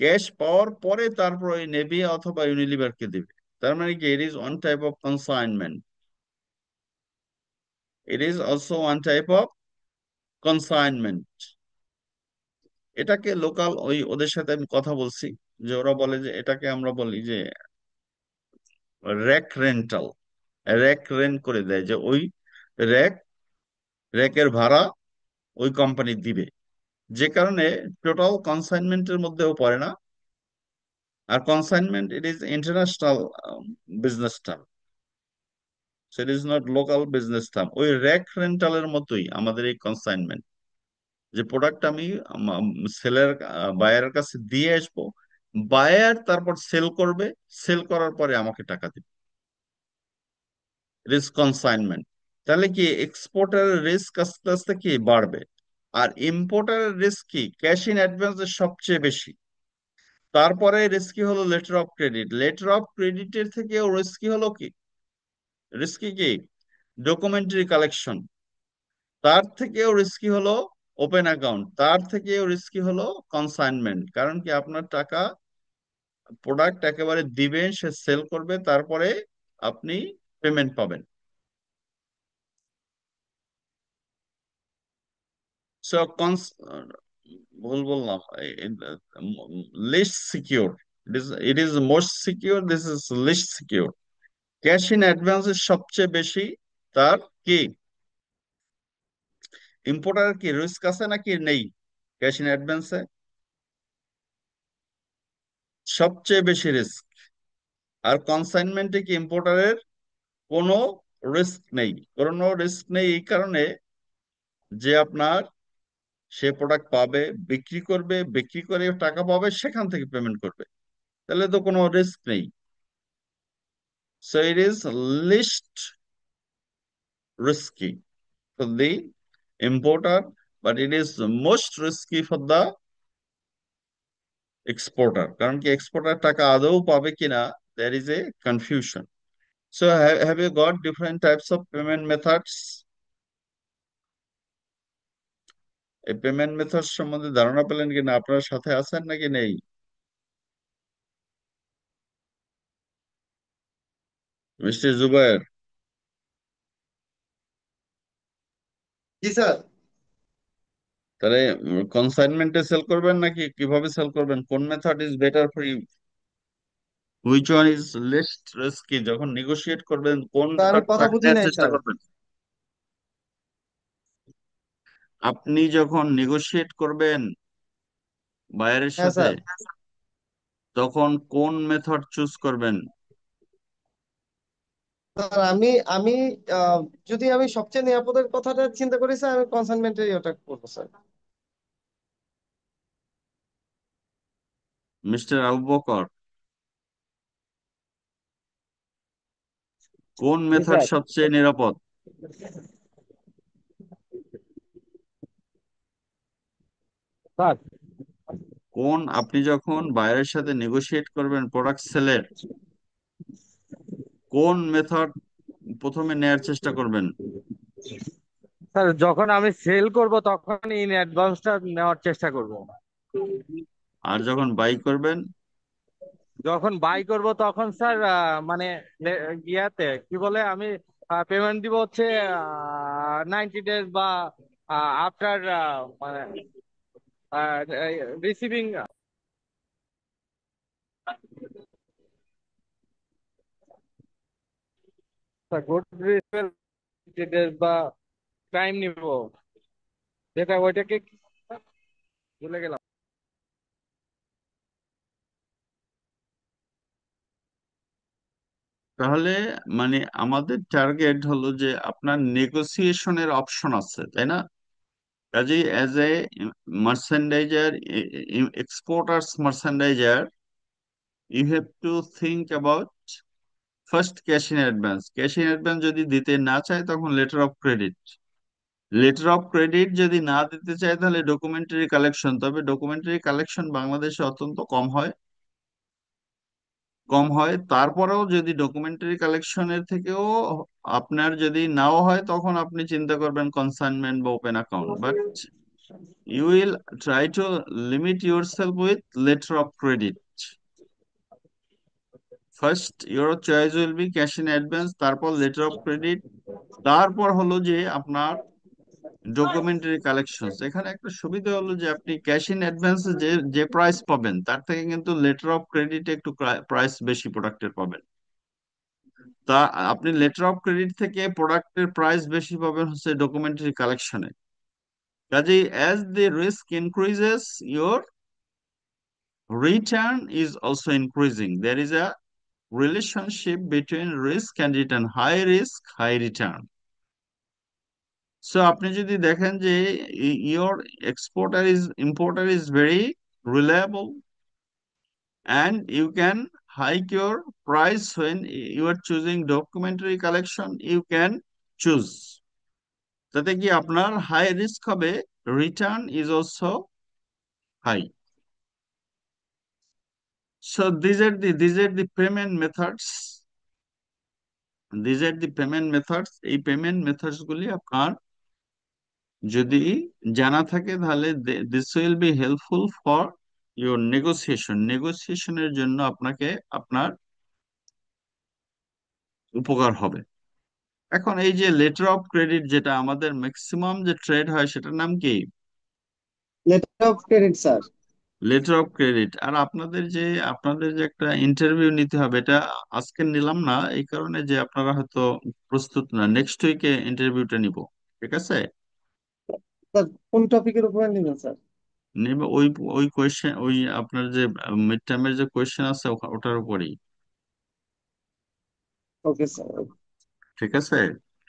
ক্যাশ পাওয়ার পরে তারপর ওই নেভি অথবা ইউনিলিভারকে দিবে। তার মানে কি, ইট is one type of consignment, it is also one type of consignment. এটাকে লোকাল, ওই ওদের সাথে আমি কথা বলছি, যে ওরা বলে যে এটাকে আমরা বলি যে র্যাক রেন্টাল। র্যাক রেন্ট করে দেয়, যে ওই র্যাক, র্যাকের ভাড়া ওই কোম্পানি দিবে, যে কারণে টোটাল কনসাইনমেন্টের মধ্যেও পড়ে না। আর consignment it is international business term, it is not local business term. ওই র্যাক রেন্টালের মতোই আমাদের এই কনসাইনমেন্ট, যে প্রোডাক্ট আমি সেলের, বায়ারের কাছে দিয়ে আসবো, বায়ার তারপর সেল করবে, সেল করার পরে আমাকে টাকা দিবে, রিস্ক কনসাইনমেন্ট। তাহলে কি এক্সপোর্টারের রিস্ক আস্তে আস্তে কি বাড়বে, আর ইম্পোর্টারের রিস্ক কি ক্যাশ ইন অ্যাডভান্সের সবচেয়ে বেশি। তারপরে রিস্কি হলো letter of credit, letter of ক্রেডিটের থেকেও রিস্কি হলো কি, রিস্কি কি ডকুমেন্টারি কালেকশন, তার থেকেও রিস্কি হলো ওপেন অ্যাকাউন্ট, তার থেকেও রিস্কি হলো কনসাইনমেন্ট। কারণ কি আপনার টাকা, প্রোডাক্ট একেবারে দিবেন, সে সেল করবে, তারপরে আপনি পেমেন্ট পাবেন। সো ভুল বললাম, least secure, it is most secure, this is least secure. Cash in অ্যাডভান্সের সবচেয়ে বেশি তার কি, ইম্পোর্টার কি রিস্ক আছে নাকি নেই ক্যাশ ইন অ্যাডভান্সে? সবচেয়ে বেশি রিস্ক। আর কনসাইনমেন্টে কি ইম্পোর্টারের কোনো রিস্ক নেই, কোনো রিস্ক নেই এই কারণে যে আপনার, সে প্রোডাক্ট পাবে, বিক্রি করবে, বিক্রি করে টাকা পাবে, সেখান থেকে পেমেন্ট করবে, তাহলে তো কোনো রিস্ক নেই। So it is least risky for the importer, but it is most risky for the exporter, কারণ কি এক্সপোর্টার টাকা আদৌ পাবে কিনা, there is a confusion. So have you got different types of payment methods? এই payment method সম্বন্ধে ধারণা পেলেন কিনা, আপনার সাথে আছেন নাকি নেই? মিস্টার জুবায়ের, জি স্যার। তাহলে কনসাইনমেন্টে সেল করবেন নাকি কিভাবে সেল করবেন, কোন method is better for you, which one is least risky? যখন নেগোশিয়েট করবেন কোন তা আমি মেথডটা কথা বুঝি নেওয়ার নাই চেষ্টা স্যার। করবেন? আপনি যখন নেগোশিয়েট করবেন বায়ারের হ্যাঁ সাথে, স্যার। তখন কোন মেথড চুজ করবেন? স্যার আমি আমি আহ, যদি আমি সবচেয়ে নিরাপদের কথাটা চিন্তা করি স্যার, আমি কনসাইনমেন্টের ওটা করবো স্যার। মিস্টার আবু বকর, কোন জি মেথড স্যার। সবচেয়ে নিরাপদ? স্যার, কোন, আপনি যখন বায়ারের সাথে নেগোশিয়েট করবেন প্রোডাক্ট সেলের, কোন মেথড প্রথমে নেয়ার চেষ্টা করবেন? স্যার যখন আমি সেল করব তখন ইন অ্যাডভান্সটা নেওয়ার চেষ্টা করব। আর যখন বাই করবেন? যখন বাই করব তখন স্যার মানে ইয়াতে কি বলে, আমি পেমেন্ট দিব হচ্ছে 90 ডেজ বা আফটার মানে রিসিভিং গুড ডেজ বা টাইম নিব, যেটা ওইটাকে ভুলে গেলাম। তাহলে মানে আমাদের টার্গেট হলো যে আপনার নেগোসিয়েশনের অপশন আছে, তাই না? কাজেই as a merchandiser, exporters merchandiser, you have to think about first cash in advance. Cash in advance যদি দিতে না চায় তখন letter of credit, letter of credit যদি না দিতে চায় তাহলে ডকুমেন্টারি কালেকশন। তবে ডকুমেন্টারি কালেকশন বাংলাদেশে অত্যন্ত কম হয়, কম হয়। তারপরেও যদি ডকুমেন্টারি কালেকশনের থেকেও আপনার যদি নাও হয়, তখন আপনি চিন্তা করবেন কনসাইনমেন্ট বা open account. But You will try to limit yourself with letter of credit. First, your choice will be cash in advance, তারপর letter of credit, তারপর হলো যে আপনার ডকুমেন্টারি কালেকশনস। এখানে একটা সুবিধা হলো যে আপনি ক্যাশ ইন অ্যাডভান্সে যে যে প্রাইস পাবেন তার থেকে কিন্তু লেটার অফ ক্রেডিটে একটু প্রাইস বেশি প্রোডাক্টের পাবেন। তা আপনি লেটার অফ ক্রেডিট থেকে প্রোডাক্টের প্রাইস বেশি পাবেন হচ্ছে ডকুমেন্টারি কালেকশনে। কাজেই as the risk increases your return is also increasing. There is a relationship between risk and return. High risk, high return. So আপনি যদি দেখেন যে your importer is very reliable and you can hike your price when you are choosing documentary collection, you can choose. তাতে কি আপনার high risk হবে, return is also high. So these are the payment methods. এই payment methods গুলি আপনার যদি জানা থাকে তাহলে this will be helpful for your নেগোসিয়েশনের জন্য আপনাকে আপনার উপকার হবে। এখন এই যে লেটার অফ ক্রেডিট যেটা আমাদের ম্যাক্সিমাম যে ট্রেড হয় সেটার নাম কি? Letter of credit sir. Letter of credit. আর আপনাদের যে একটা ইন্টারভিউ নিতে হবে, এটা আজকে নিলাম না এই কারণে যে আপনারা হয়তো প্রস্তুত না, নেক্সট উইকে ইন্টারভিউটা নিব, ঠিক আছে? স্যার কোন টপিকের উপরে নেবেন স্যার? নেবে ওই ওই কোয়েশ্চেন, ওই আপনার যে মিড টার্মের যে কোয়েশ্চেন আছে ওটার উপরেই, ওকে স্যার। ঠিক আছে?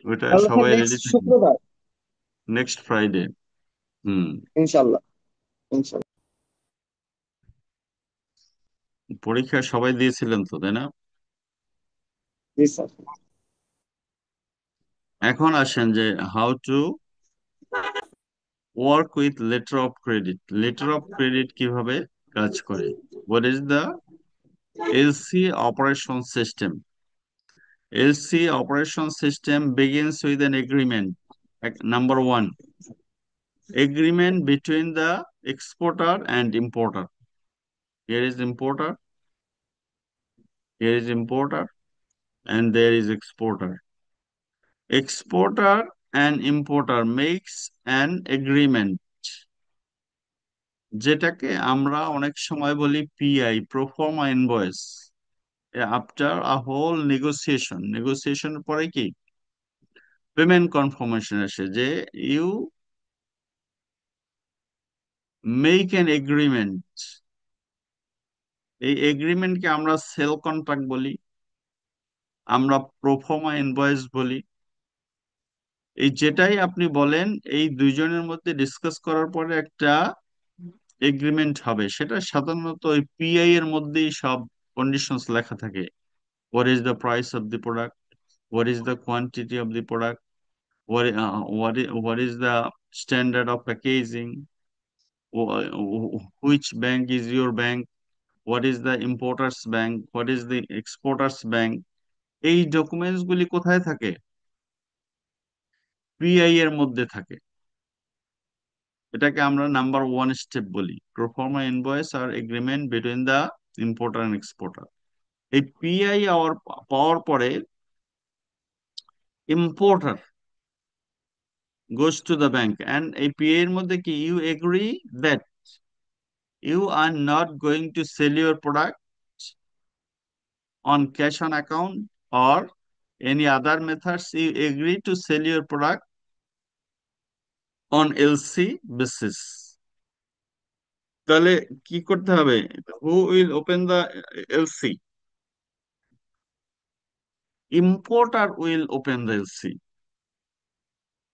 ওইটা তাহলে স্যার সবাই রেডি নেক্সট থাকবে। শুক্রবার নেক্সট ফ্রাইডে। হুম। ইনশাল্লাহ। ইনশাল্লাহ। পরীক্ষা সবাই দিয়েছিলেন তো, তাই না? জি স্যার। এখন আসেন যে how to work with letter of credit. Letter of credit কিভাবে কাজ করে? What is the LC operation system? LC operation system begins with an agreement. Number one, agreement between the exporter and importer. Here is importer, here is importer, and there is exporter. Exporter and importer makes an agreement, যেটাকে আমরা অনেক সময় বলি PI, proforma invoice. After a whole negotiation পরে কি payment confirmation আসে, যে you make an agreement. এই এগ্রিমেন্টকে আমরা সেল কন্ট্রাক্ট বলি, আমরা প্রোফর্মা ইনভয়েস বলি। এই যেটাই আপনি বলেন এই দুইজনের মধ্যে ডিসকাস করার পরে একটা এগ্রিমেন্ট হবে, সেটা সাধারণত ওই পিআই এর মধ্যেই সব কন্ডিশনস লেখা থাকে। What is the price of the product, what is the quantity of the product, what is the standard of packaging, which bank is your bank, what is the importer's bank, what is the exporter's bank। এই documents গুলি কোথায় থাকে? PI এর মধ্যে থাকে। এটাকে আমরা number one step বলি, প্রোফর্মা ইনভয়েস আর agreement between the importer and exporter. এই পিআই পাওয়ার পরে importer goes to the bank and এই পিআই এর মধ্যে কি you agree that you are not going to sell your product on cash on account or any other methods, you agree to sell your product on LC basis। তাহলে কি করতে হবে? Who will open the LC? Importer will open the LC।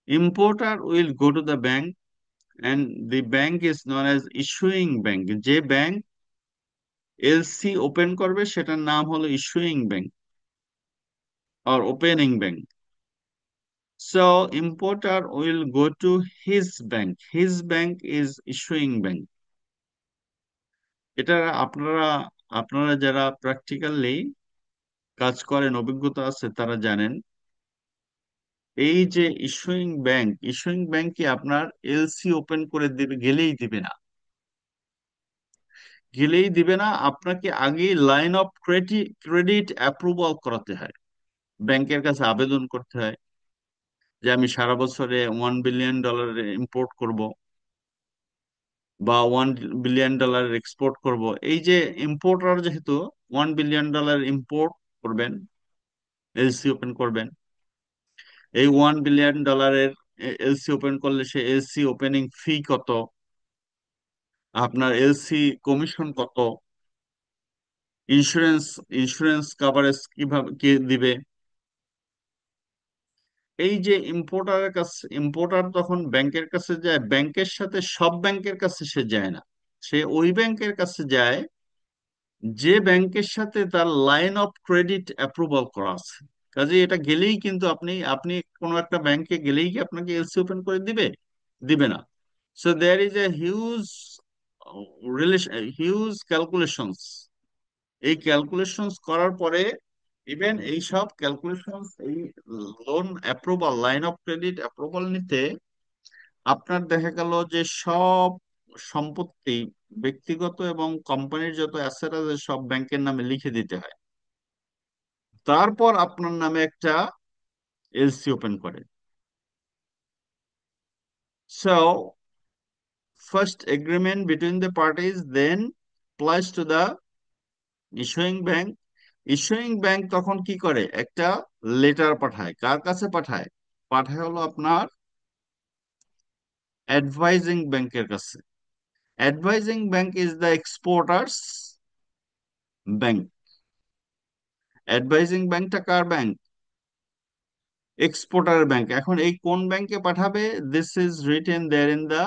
Importer will go to the bank and the bank is known as issuing bank। যে bank LC open করবে সেটার নাম হলো issuing bank or opening bank। So importer will go to his bank, his bank is issuing bank। এটা আপনারা আপনারা যারা practically কাজ করেন, অভিজ্ঞতা আছে, তারা জানেন এই যে ইস্যুইং ব্যাংক কি আপনার এলসি ওপেন করে দিবে গেলেই দিবে না, আপনাকে আগে লাইন অফ ক্রেডিট অ্যাপ্রুভাল করাতে হয়, ব্যাংকের কাছে আবেদন করতে হয় যে আমি সারা বছরে $1 বিলিয়ন ইম্পোর্ট করব বা $1 বিলিয়ন এক্সপোর্ট করব। এই যে ইম্পোর্টার যেহেতু $1 বিলিয়ন ইম্পোর্ট করবেন, এলসি ওপেন করবেন, এই $1 বিলিয়ন এলসি ওপেন করলে সে এলসি ওপেনিং ফি কত, আপনার এলসি কমিশন কত, ইন্স্যুরেন্স ইন্স্যুরেন্স কাভারেজ কিভাবে কে দিবে। এই যে ইম্পোর্টার তখন ব্যাংকের কাছে যায়, ব্যাংকের সাথে সব ব্যাংকের কাছে সে যায় না, সে ওই ব্যাংকের কাছে যায় যে ব্যাংকের সাথে তার লাইন অফ ক্রেডিট অ্যাপ্রুভাল করা আছে। কাজে এটা গেলেই কিন্তু আপনি কোনো একটা ব্যাংকে গেলেই কি আপনাকে এলসি ওপেন করে দিবে না। So there is a huge calculations. এই ক্যালকুলেশনস করার পরে ইভেন এই সব ক্যালকুলেশনস, এই loan approval, line of credit approval নিতে আপনার দেখা গেল যে সব সম্পত্তি, ব্যক্তিগত এবং কোম্পানির যত অ্যাসেট আছে সব ব্যাংকের নামে লিখে দিতে হয়, তারপর আপনার নামে একটা এলসি ওপেন করে। So first agreement between the parties then applies to the issuing bank. Issuing bank তখন কি করে, একটা লেটার পাঠায়। কার কাছে পাঠায়? পাঠায় হলো আপনার অ্যাডভাইজিং ব্যাংকের কাছে। Advising bank is the exporters bank. Advising ব্যাংকটা কার ব্যাংক? Exporter bank. এখন এই কোন ব্যাংকে পাঠাবে? This is written there in the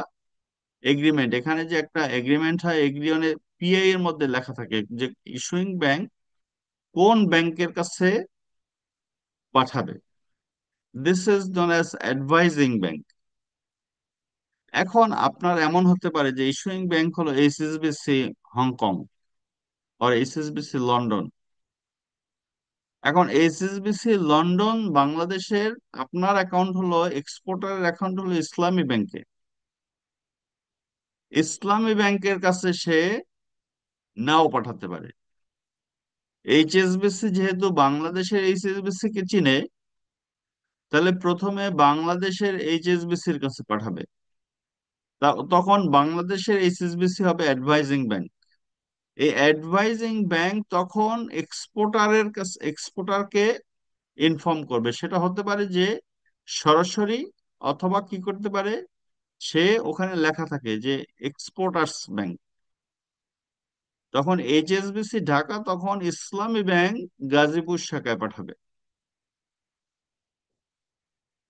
agreement. এখানে যে একটা এগ্রিমেন্ট হয়, এগ্রিমেন্টে পিআই এর মধ্যে লেখা থাকে যে ইস্যুইং ব্যাংক কোন ব্যাংকের কাছে পাঠাবে। This is known as advising bank. এখন আপনার এমন হতে পারে যে ইস্যুইং ব্যাংক হলো এইচএসবিসি হংকং আর এইচএসবিসি লন্ডন। এখন এইচএসবিসি লন্ডন বাংলাদেশের, আপনার অ্যাকাউন্ট হলো, এক্সপোর্টারের অ্যাকাউন্ট হলো ইসলামী ব্যাংকে। ইসলামী ব্যাংকের কাছে সে নাও পাঠাতে পারে। এইচএসবিসি যেহেতু বাংলাদেশের এইচএসবিসি কে চিনে, তাহলে প্রথমে বাংলাদেশের এইচএসবিসির কাছে পাঠাবে। তখন বাংলাদেশের এইচএসবিসি হবে অ্যাডভাইজিং ব্যাংক। এই অ্যাডভাইজিং ব্যাংক তখন এক্সপোর্টারকে ইনফর্ম করবে। সেটা হতে পারে যে সরাসরি, অথবা কি করতে পারে, সে ওখানে লেখা থাকে যে এক্সপোর্টার্স ব্যাংক। তখন এইচএসবিসি ঢাকা তখন ইসলামী ব্যাংক গাজীপুর শাখায় পাঠাবে।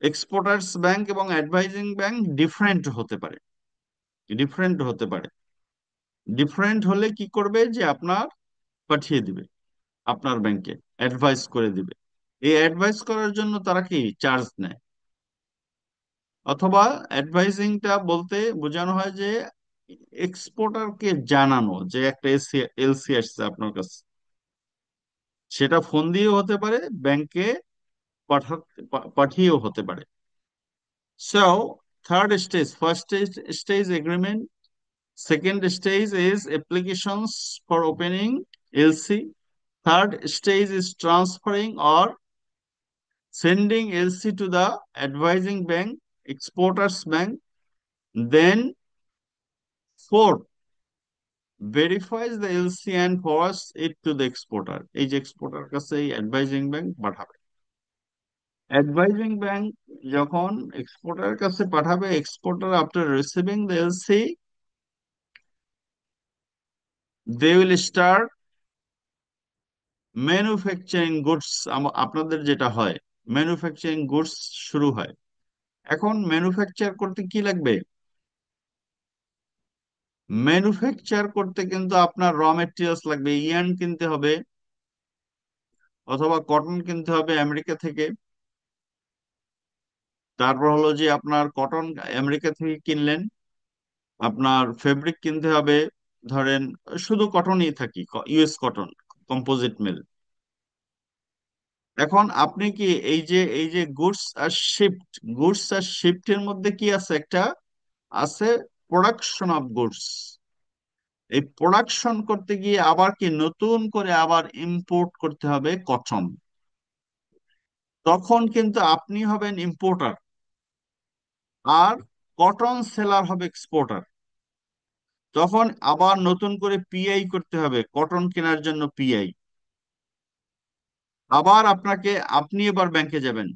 এক্সপোর্টার্স ব্যাংক এবং অ্যাডভাইজিং ব্যাংক ডিফারেন্ট হতে পারে। ডিফারেন্ট হলে কি করবে, যে আপনার পাঠিয়ে দিবে আপনার ব্যাংকে, অ্যাডভাইস করে দিবে। এই অ্যাডভাইস করার জন্য তারা কি চার্জ নেয়, অথবা অ্যাডভাইজিংটা বলতে বোঝানো হয় যে এক্সপোর্টারকে জানানো যে একটা এলসি আসছে আপনার কাছে। সেটা ফোন দিয়েও হতে পারে, ব্যাংকে পাঠিয়েও হতে পারে। So, third stage, first stage agreement, second stage is applications for opening LC, third stage is transferring or sending LC to the advising bank, exporters bank, then fourth verifies the LC and forwards it to the exporter. এই যে exporter কাছে এই advising bank পাঠাবে। Advising bank যখন এক্সপোর্টারের কাছে পাঠাবে, exporter after receiving the LC they will start manufacturing goods. আপনাদের যেটা হয়, ম্যানুফ্যাকচারিং গুডস শুরু হয়। এখন ম্যানুফ্যাকচার করতে কি লাগবে? ম্যানুফ্যাকচার করতে কিন্তু আপনার র মেটেরিয়ালস লাগবে। ইয়ার্ন কিনতে হবে, অথবা কটন কিনতে হবে আমেরিকা থেকে। তারপর হলো যে আপনার কটন আমেরিকা থেকে কিনলেন, আপনার ফেব্রিক কিনতে হবে। ধরেন শুধু কটনই থাকি, ইউএস কটন, কম্পোজিট মিল। এখন আপনি কি এই যে গুডস আর শিফটের মধ্যে কি আছে, একটা আছে প্রোডাকশন অফ গুডস। এই প্রোডাকশন করতে গিয়ে আবার কি নতুন করে আবার ইম্পোর্ট করতে হবে কটন। তখন কিন্তু আপনি হবেন ইম্পোর্টার, আর কটন সেলার হবে এক্সপোর্টার। তখন আবার নতুন করে পিআই করতে হবে, কটন কেনার জন্য পিআই। আবার আপনি এবার ব্যাংকে যাবেন,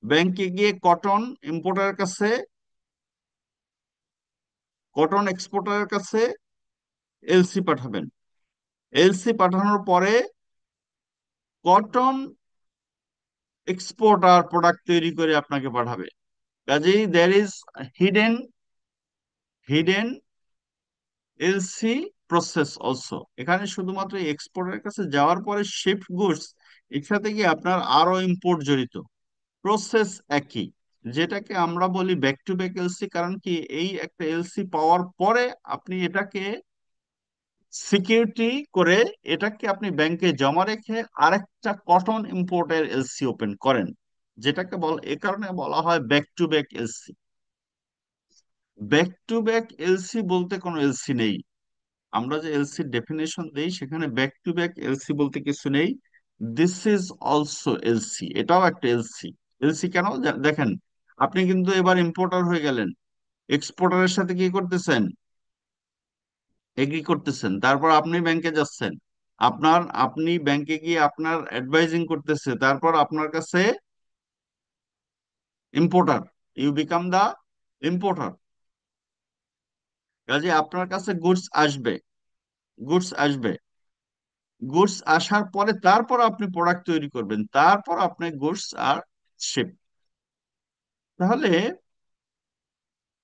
ব্যাংকে গিয়ে কটন ইম্পোর্টারের কাছে, কটন এক্সপোর্টারের কাছে এলসি পাঠাবেন। এলসি পাঠানোর পরে কটন এক্সপোর্টার প্রোডাক্ট তৈরি করে আপনাকে পাঠাবে। কাজেই there is hidden hidden LC process also. এখানে শুধুমাত্র এক্সপোর্টারের কাছে যাওয়ার পরে শিফট গুডস, এর সাথে কি আপনার আরো ইম্পোর্ট জড়িত, প্রসেস একই, যেটাকে আমরা বলি ব্যাক টু ব্যাক এলসি। কারণ কি, এই একটা এলসি পাওয়ার পরে আপনি এটাকে সিকিউরিটি করে এটাকে আপনি ব্যাংকে জমা রেখে আরেকটা কটন ইম্পোর্টের এলসি ওপেন করেন, যেটাকে এ কারণে বলা হয় back to back LC. Back to back LC বলতে কোনো এলসি নেই। আমরা যে এলসির ডেফিনেশন দেই সেখানে ব্যাক টু ব্যাক এলসি বলতে কিছু নেই। দিস ইজ অলসো এলসি, এটাও একটা এলসি। এলসি কেন, দেখেন, আপনি কিন্তু এবার ইম্পোর্টার হয়ে গেলেন, এক্সপোর্টারের সাথে কি করতেছেন, এগ্রি করতেছেন। তারপর আপনি ব্যাংকে যাচ্ছেন, আপনি ব্যাংকে গিয়ে আপনার অ্যাডভাইজিং করতেছে, তারপর আপনার কাছে importer, you become the importer. কাজে আপনার কাছে গুডস আসবে, গুডস আসার পরে তারপর আপনি প্রোডাক্ট তৈরি করবেন, তারপর আপনি গুডস আর শিপ। তাহলে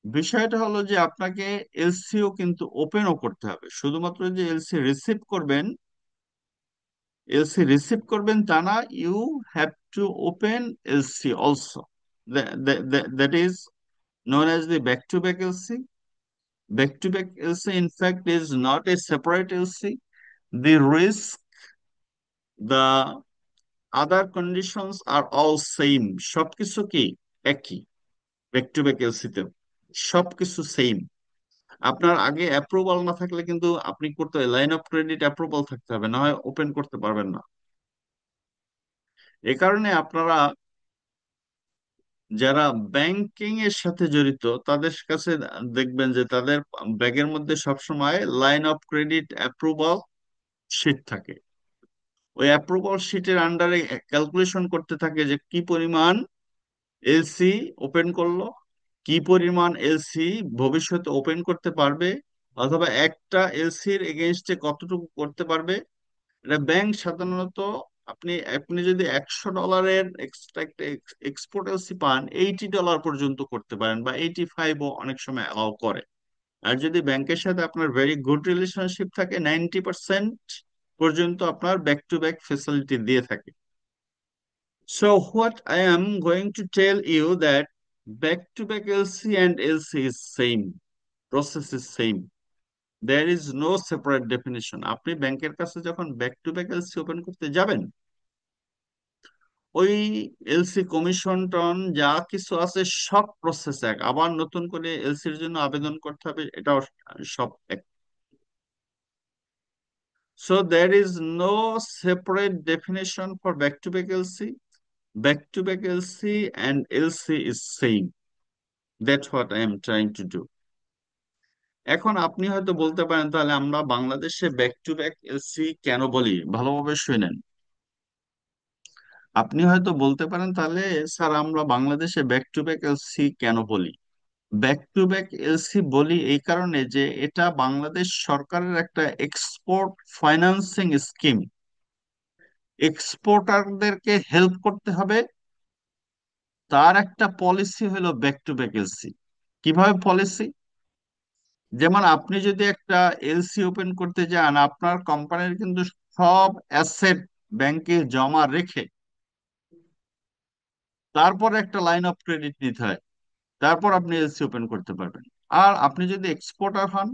বিষয়টা হলো যে আপনাকে এলসিও কিন্তু ওপেনও করতে হবে। শুধুমাত্র যে এলসি রিসিভ করবেন তা না, you have to open LC also. That is known as the back-to-back LC. Back-to-back LC, in fact, is not a separate LC. The risk, the other conditions are all same. সবকিছু কি একই back to back এলসিতে, সবকিছু same. আপনার আগে approval না থাকলে কিন্তু আপনি করতে হয় লাইন অফ ক্রেডিট অ্যাপ্রুভাল থাকতে হবে, না হয় ওপেন করতে পারবেন না। এ কারণে আপনারা যারা ব্যাংকিং এর সাথে জড়িত তাদের কাছে দেখবেন যে তাদের ব্যাগের মধ্যে সবসময় line of credit approval sheet থাকে। ওই অ্যাপ্রুভাল শিটের আন্ডারে ক্যালকুলেশন করতে থাকে যে কি পরিমাণ এলসি ওপেন করলো, কি পরিমাণ এলসি ভবিষ্যতে ওপেন করতে পারবে, অথবা একটা এলসির এগেনস্টে কতটুকু করতে পারবে। এটা ব্যাংক সাধারণত, আপনি আপনি যদি $100 এক্সপোর্ট এলসি পান, $80 পর্যন্ত করতে পারেন, বা 85ও অনেক সময় অ্যালাউ করে। আর যদি ব্যাংকের সাথে আপনার ভেরি গুড রিলেশনশিপ থাকে, 90% পর্যন্ত আপনার ব্যাক টু ব্যাক ফেসিলিটি দিয়ে থাকে। So what I am going to tell you that back-to-back LC and LC is same. Process is same. There is no separate definition. আপনি ব্যাংকের কাছে যখন back to back LC open করতে যাবেন, ওই LC commission ton যা কিছু আছে সব প্রসেস এক, আবার নতুন করে এলসির জন্য আবেদন করতে হবে, এটাও সব এক। So there is no separate definition for back to back LC. Back to back LC and LC is same. That's what I am trying to do. এখন আপনি হয়তো বলতে পারেন, তাহলে আমরা বাংলাদেশে ব্যাক টু ব্যাক এলসি কেন বলি, ভালোভাবে শুনেন। আপনি হয়তো বলতে পারেন, তাহলে স্যার আমরা বাংলাদেশে ব্যাক টু ব্যাক এলসি কেন বলি। ব্যাক টু ব্যাক এলসি বলি এই কারণে যে এটা বাংলাদেশ সরকারের একটা এক্সপোর্ট ফাইন্যান্সিং স্কিম। এক্সপোর্টারদেরকে হেল্প করতে হবে, তার একটা পলিসি হলো ব্যাক টু ব্যাক এলসি। কিভাবে পলিসি? যেমন আপনি যদি একটা এলসি ওপেন করতে যান, আপনার কোম্পানির কিন্তু সব অ্যাসেট ব্যাংকে জমা রেখে তারপর একটা লাইন অফ ক্রেডিট নিতে হয়, তারপর আপনি এলসি ওপেন করতে পারবেন। আর আপনি যদি এক্সপোর্টার হন,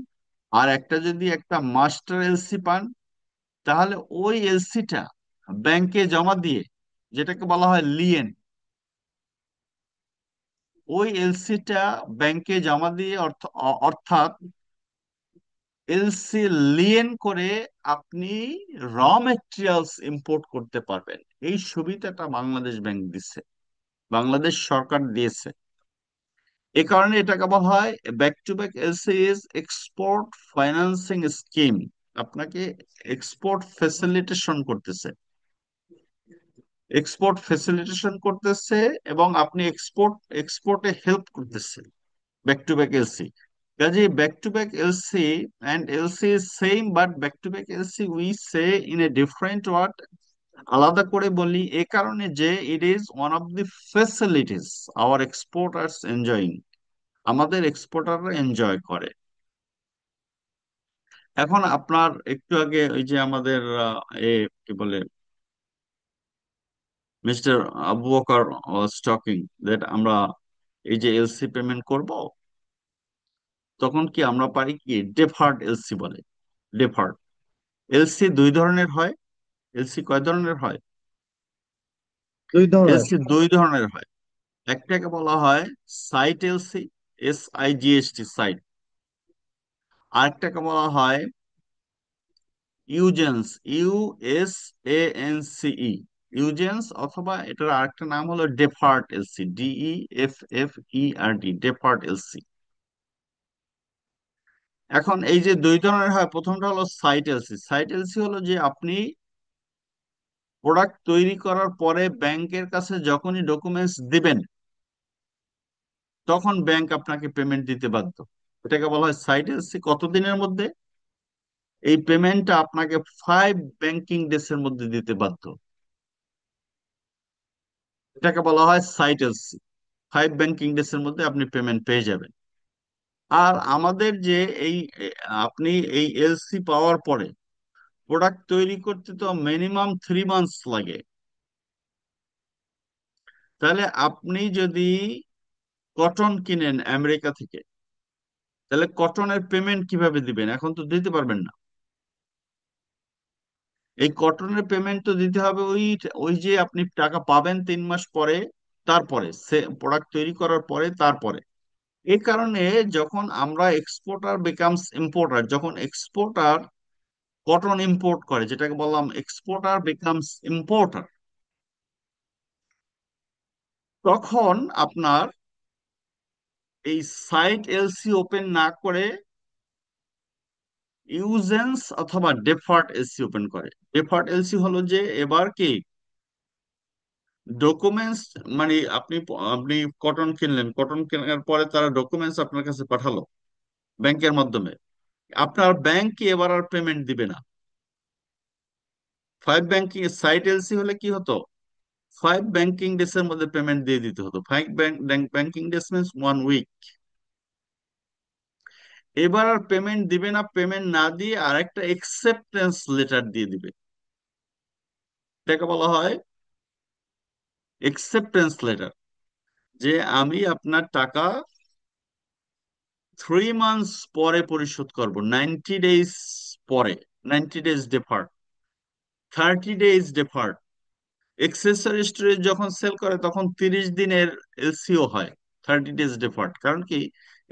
আর একটা মাস্টার এলসি পান, তাহলে ওই এলসিটা ব্যাংকে জমা দিয়ে যেটাকে বলা হয় লিয়েন, ওই এলসিটা ব্যাংকে জমা দিয়ে অর্থাৎ এলসি লিয়েন করে আপনি র মেটেরিয়ালস ইম্পোর্ট করতে পারবেন। এই সুবিধাটা বাংলাদেশ ব্যাংক দিচ্ছে, বাংলাদেশ সরকার দিয়েছে। এ কারণে এটাকে বলা হয় back to back LC is export financing scheme. আপনাকে এক্সপোর্ট ফেসিলিটেশন করতেছে, এক্সপোর্ট ফেসিলিটেশন করতেছে, এবং আপনি এক্সপোর্টে হেল্প করতেছে ব্যাক টু ব্যাক এলসি। কাজে back to back LC and LC is same, but back to back LC we say in a different word, আলাদা করে বলি এ কারণে যে it is one of the facilities our exporters enjoying, আমাদের এক্সপোর্টাররা enjoy করে। এখন আপনার একটু আগে ওই যে আমাদের কি বলে mister Abu Bakr was talking that আমরা এই যে এলসি পেমেন্ট করব, তখন কি আমরা পারি কি ডেফার্ড এলসি বলে। ডেফার্ড এলসি দুই ধরনের হয়। এলসি কয় ধরনের হয়? দুই ধরনের। এলসি দুই ধরনের হয়। একটাকে বলা হয় সাইট এলসি, SIGST সাইট। আরেকটাকে বলা হয় ইউজেন্স, USANCE, ইউজেন্স, অথবা এটার আরেকটা নাম হলো deferred LC, DEFFERD, deferred LC. এখন এই যে দুই ধরনের হয়, প্রথমটা হলো সাইট এলসি। সাইট এলসি হলো যে আপনি প্রোডাক্ট তৈরি করার পরে ব্যাংকের কাছে যখনই ডকুমেন্টস দিবেন, তখন ব্যাংক আপনাকে পেমেন্ট দিতে বাধ্য। এটাকে বলা হয় সাইট এলসি। কতদিনের মধ্যে? এই পেমেন্টটা আপনাকে 5 ব্যাংকিং ডেজ এর মধ্যে দিতে বাধ্য। এটাকে বলা হয় সাইট এলসি। 5 ব্যাংকিং ডেজ এর মধ্যে আপনি পেমেন্ট পেয়ে যাবেন। আর আমাদের যে এই আপনি এই এলসি পাওয়ার পরে প্রোডাক্ট তৈরি করতে তো মিনিমাম 3 মান্থস লাগে। তাহলে আপনি যদি কটন কিনেন আমেরিকা থেকে, তাহলে কটনের পেমেন্ট কিভাবে দিবেন? এখন তো দিতে পারবেন না। এই কটনের পেমেন্ট তো দিতে হবে ওই ওই যে আপনি টাকা পাবেন 3 মাস পরে, তারপরে সে প্রোডাক্ট তৈরি করার পরে, তারপরে। এই কারণে যখন আমরা এক্সপোর্টার বিকামস ইম্পোর্টার, যখন এক্সপোর্টার কটন ইম্পোর্ট করে, যেটাকে বললাম এক্সপোর্টার বিকামস ইম্পোর্টার, তখন আপনার এই সাইট এলসি ওপেন না করে ইউজেন্স অথবা ডেফার্ড এলসি ওপেন করে। ডেফার্ড এলসি হলো যে এবার কি ডকুমেন্টস, মানে আপনি আপনি কটন কিনলেন, কটন কেনার পরে তারা ডকুমেন্টস আপনার কাছে পাঠালো ব্যাংকের মাধ্যমে, আপনার ব্যাংক কি এবার আর পেমেন্ট দিবে না। 5 ব্যাংকিং সাইট এলসি হলে কি হতো, 5 ব্যাংকিং ডেজ এর মধ্যে পেমেন্ট দিয়ে দিতে হতো। 5 ব্যাংকিং ডেজ মিনস 1 উইক। এবার আর পেমেন্ট দিবে না, পেমেন্ট না দিয়ে আরেকটা একসেপ্টেন্স লেটার দিয়ে দিবে। এটাকে বলা হয় একসেপ্টেন্স লেটার, যে আমি আপনার টাকা 3 মান্থস পরে পরিশোধ করব, 90 ডেজ পরে, 90 days deferred, 30 days deferred. Accessory storage যখন সেল করে তখন 30 দিনের এলসিও হয়, 30 ডেজ ডেফার্ড। কারণ কি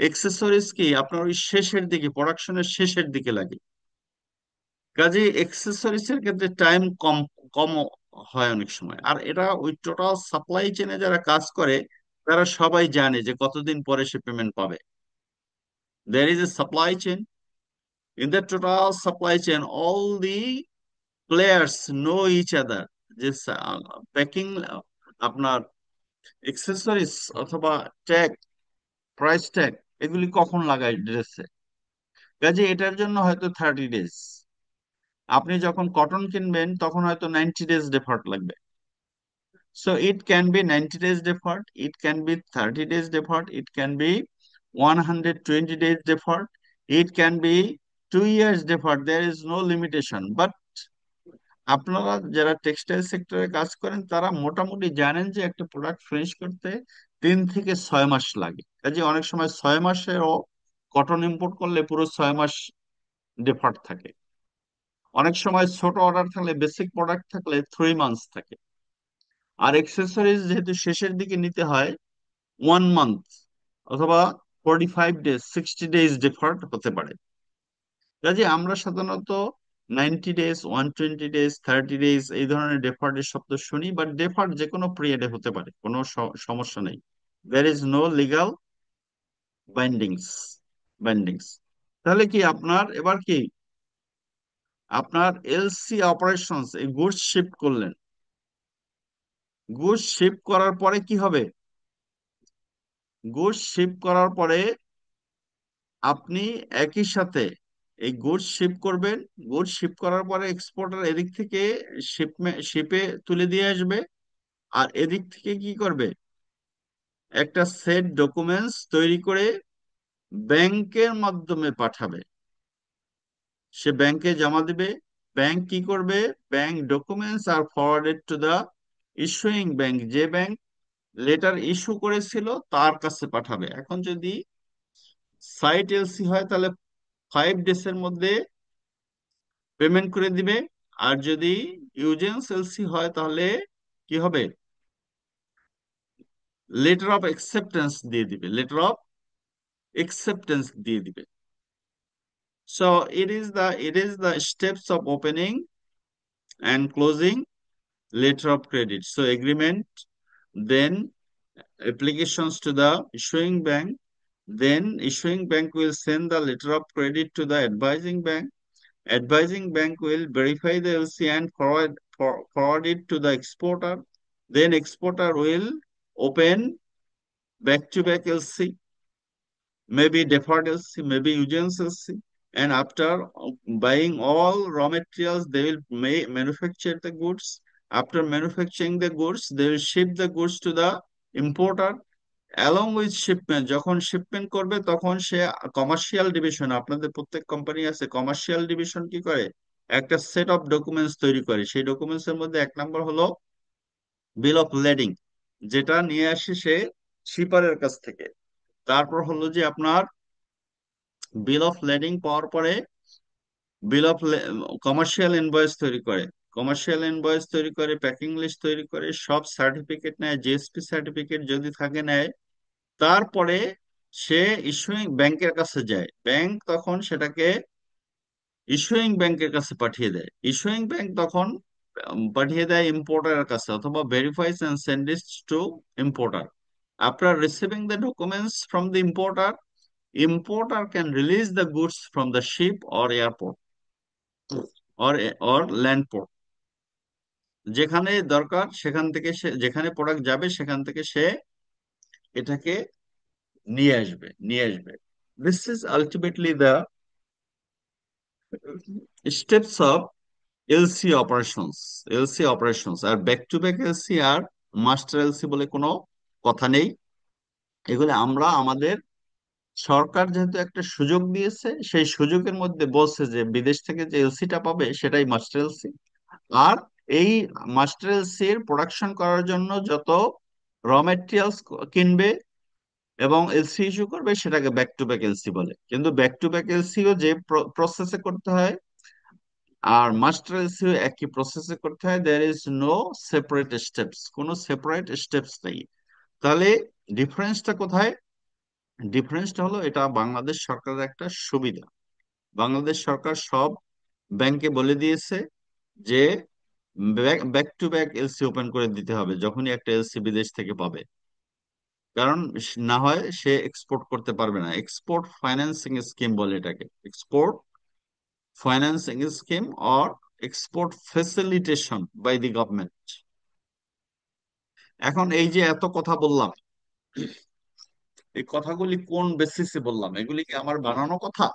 এক্সেসরিজ কি আপনার ওই শেষের দিকে, প্রোডাকশনের শেষের দিকে লাগে। কাজে এক্সেসরিজ এর ক্ষেত্রে টাইম কম কম হয় অনেক সময়। আর এটা ওই টোটাল সাপ্লাই চেনে যারা কাজ করে, তারা সবাই জানে যে কতদিন পরে সে পেমেন্ট পাবে। There is a supply chain, in the total supply chain all the players know each other, যে প্যাকিং আপনার এক্সেসরিজ অথবা ট্যাগ, প্রাইস ট্যাগ, এগুলি কখন লাগায় ড্রেসে। কাজে এটার জন্য হয়তো 30 ডেজ, আপনি যখন কটন কিনবেন তখন হয়তো 90 ডেজ ডেফার্ট লাগবে। So it can be 90 days deferred, it can be 30 days deferred, it can be 120 days deferred, it can be 2 years deferred. There is no limitation. But আপনারা যারা টেক্সটাইল সেক্টরে কাজ করেন তারা মোটামুটি জানেন যে একটা প্রোডাক্ট ফিনিশ করতে 3 থেকে 6 মাস লাগে। কাজে অনেক সময় 6 মাসেরও কটন ইম্পোর্ট করলে পুরো 6 মাস ডিফার্ট থাকে। অনেক সময় ছোট অর্ডার থাকলে, বেসিক প্রোডাক্ট থাকলে 3 মান্থস থাকে। আর এক্সেসরিজ যেহেতু শেষের দিকে নিতে হয়, 1 মান্থ অথবা 45 ডেজ, 60 ডেজ ডিফার্ড হতে পারে। কাজে আমরা সাধারণত 90 ডেজ, 120 ডেজ, 30 ডেজ এই ধরনের ডেফার্ডের শব্দ শুনি, বাট ডেফার্ড যে কোনো পিরিয়ডে হতে পারে, কোনো সমস্যা নেই। There is no legal bindings bindings তাহলে কি আপনার এবার কি আপনার এলসি অপারেশনস, এই গুডস শিফট করলেন, গুডস শিফট করার পরে কি হবে? গুডস শিফট করার পরে আপনি একই সাথে এই গুডস শিপ করবেন। গুডস শিপ করার পরে এক্সপোর্টার এদিক থেকে শিপে তুলে দিয়ে আসবে, আর এদিক থেকে কি করবে? একটা সেট ডকুমেন্টস তৈরি করে ব্যাংকের মাধ্যমে পাঠাবে। সে ব্যাংকে জমা দিবে। ব্যাংক কি করবে? Bank documents are forwarded to the issuing bank, যে ব্যাংক লেটার ইস্যু করেছিল তার কাছে পাঠাবে। এখন যদি সাইট এলসি হয় তাহলে 5 ডেজ এর মধ্যে পেমেন্ট করে দিবে। আর যদি ইউজেন্স এলসি হয় তাহলে কি হবে? লেটার অফ অ্যাকসেপ্টেন্স দিয়ে দিবে, লেটার অফ অ্যাকসেপ্টেন্স দিয়ে দিবে। So it is the steps of opening and closing letter of credit. So agreement, then applications to the issuing bank, then issuing bank will send the letter of credit to the advising bank. Advising bank will verify the LC and forward it to the exporter. Then exporter will open back-to-back LC, maybe deferred LC, maybe Eugen's LC. And after buying all raw materials, they will manufacture the goods. After manufacturing the goods, they will ship the goods to the importer. Along with shipment, যখন shipment করবে তখন সে commercial division, আপনাদের প্রত্যেক company আছে, commercial division কি করে? একটা set of documents তৈরি করে। সেই ডকুমেন্টস এর মধ্যে 1 নম্বর হলো বিল অফ লেডিং, যেটা নিয়ে আসে সে শিপারের কাছ থেকে। তারপর হলো যে আপনার বিল অফ লেডিং পাওয়ার পরে বিল অফ কমার্শিয়াল ইনভয়েস তৈরি করে। কমার্শিয়াল ইনভয়েস তৈরি করে, প্যাকিং লিস্ট তৈরি করে, সব সার্টিফিকেট নেয়, জিএসপি সার্টিফিকেট যদি থাকে নেয়। তারপরে সে ইস্যুইং ব্যাংকের কাছে যায়। ব্যাংক তখন সেটাকে ইস্যুইং ব্যাংকের কাছে পাঠিয়ে দেয়। ইস্যুইং ব্যাংক তখন পাঠিয়ে দেয় ইম্পোর্টারের কাছে, অথবা verifies and send it to importer. After receiving the documents from the importer, importer can release the goods from the ship or airport or land port. যেখানে দরকার সেখান থেকে সে, যেখানে প্রোডাক্ট যাবে সেখান থেকে সে এটাকে নিয়ে আসবে। This is ultimately the steps of LC operations. LC operations আর ব্যাক টু ব্যাক এলসি আর মাস্টার এলসি বলে কোনো কথা নেই। এগুলো আমরা আমাদের সরকার যেহেতু একটা সুযোগ দিয়েছে, সেই সুযোগের মধ্যে বলছে যে বিদেশ থেকে যে এলসিটা পাবে সেটাই মাস্টার এলসি। আর এই মাস্টার এলসির প্রোডাকশন করার জন্য যত র মেটেরিয়ালস কিনবে এবং এলসি ইস্যু করবে সেটাকে ব্যাক টু ব্যাক এলসি বলে। কিন্তু ব্যাক টু ব্যাক এলসিও যে প্রসেসে করতে হয় আর মাস্টার এলসিও একই প্রসেসে করতে হয়। There is no separate steps, কোনো সেপারেট স্টেপস নেই। তাহলে ডিফারেন্সটা কোথায়? ডিফারেন্সটা হলো এটা বাংলাদেশ সরকারের একটা সুবিধা। বাংলাদেশ সরকার সব ব্যাংকে বলে দিয়েছে যে back to back LC open করে দিতে হবে যখনই একটা এলসি বিদেশ থেকে পাবে। কারণ না হয় সে এক্সপোর্ট করতে পারবে না। এক্সপোর্ট ফাইন্যান্সিং স্কিম বলে এটাকে, export financing scheme or export facilitation by the government. এখন এই যে এত কথা বললাম, এই কথাগুলি কোন বেসিসে বললাম? এগুলি কি আমার বানানো কথা?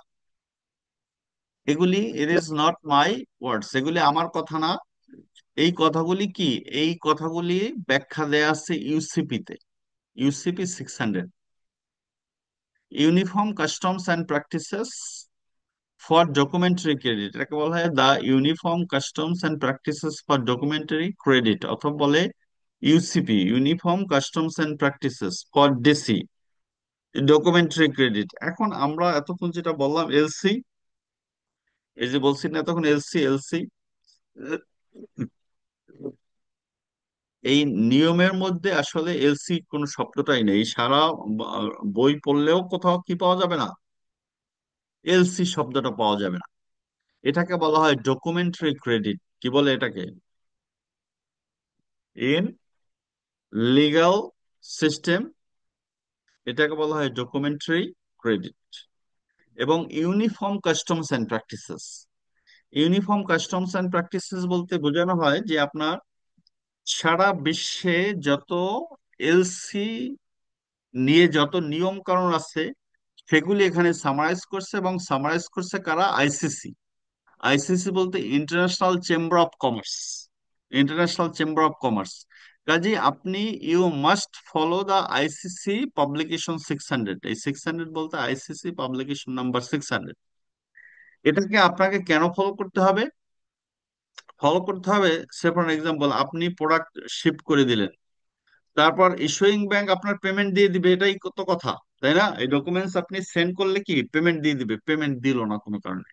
এগুলি ইট ইজ নট মাই ওয়ার্ডস, এগুলি আমার কথা না। এই কথাগুলি কি? এই কথাগুলি ব্যাখ্যা দেয়া আছে ইউসিপি তে, UCP 600, uniform customs and practices for documentary credit. এটাকে বলা হয় the uniform customs and practices for documentary credit, অথবা বলে UCP, uniform customs and practices for DC, documentary credit. এখন আমরা এতক্ষণ যেটা বললাম এলসি, এই যে বলছি না তখন এলসি এলসি, এই নিয়মের মধ্যে আসলে এলসি কোনো শব্দটাই নেই। সারা বই পড়লেও কোথাও কি পাওয়া যাবে না, এলসি শব্দটা পাওয়া যাবে না। এটাকে বলা হয় ডকুমেন্টারি ক্রেডিট। কি বলে এটাকে? ইন লিগ্যাল সিস্টেম এটাকে বলা হয় ডকুমেন্টারি ক্রেডিট। এবং uniform customs and practices, uniform customs and practices বলতে বোঝানো হয় যে আপনার সারা বিশ্বে যত এলসি নিয়ে যত নিয়ম কানুন আছে সেগুলি এখানে সামারাইজ করছে, এবং সামারাইজ করছে কারা? আইসিসি। আইসিসি বলতে international chamber of commerce, international chamber of commerce. কাজে আপনি you must follow the ICC publication 600। এই 600 বলতে আইসিসি পাবলিকেশন নাম্বার 600। এটাকে আপনাকে কেন ফলো করতে হবে? ফলো করতে হবে, সে ফর এক্সাম্পল আপনি প্রোডাক্ট শিপ করে দিলেন, তারপর ইস্যুইং ব্যাংক আপনার পেমেন্ট দিয়ে দিবে, এটাই কত কথা, তাই না? এই ডকুমেন্টস আপনি সেন্ড করলে কি পেমেন্ট দিয়ে দিবে, পেমেন্ট দিল না কোনো কারণে,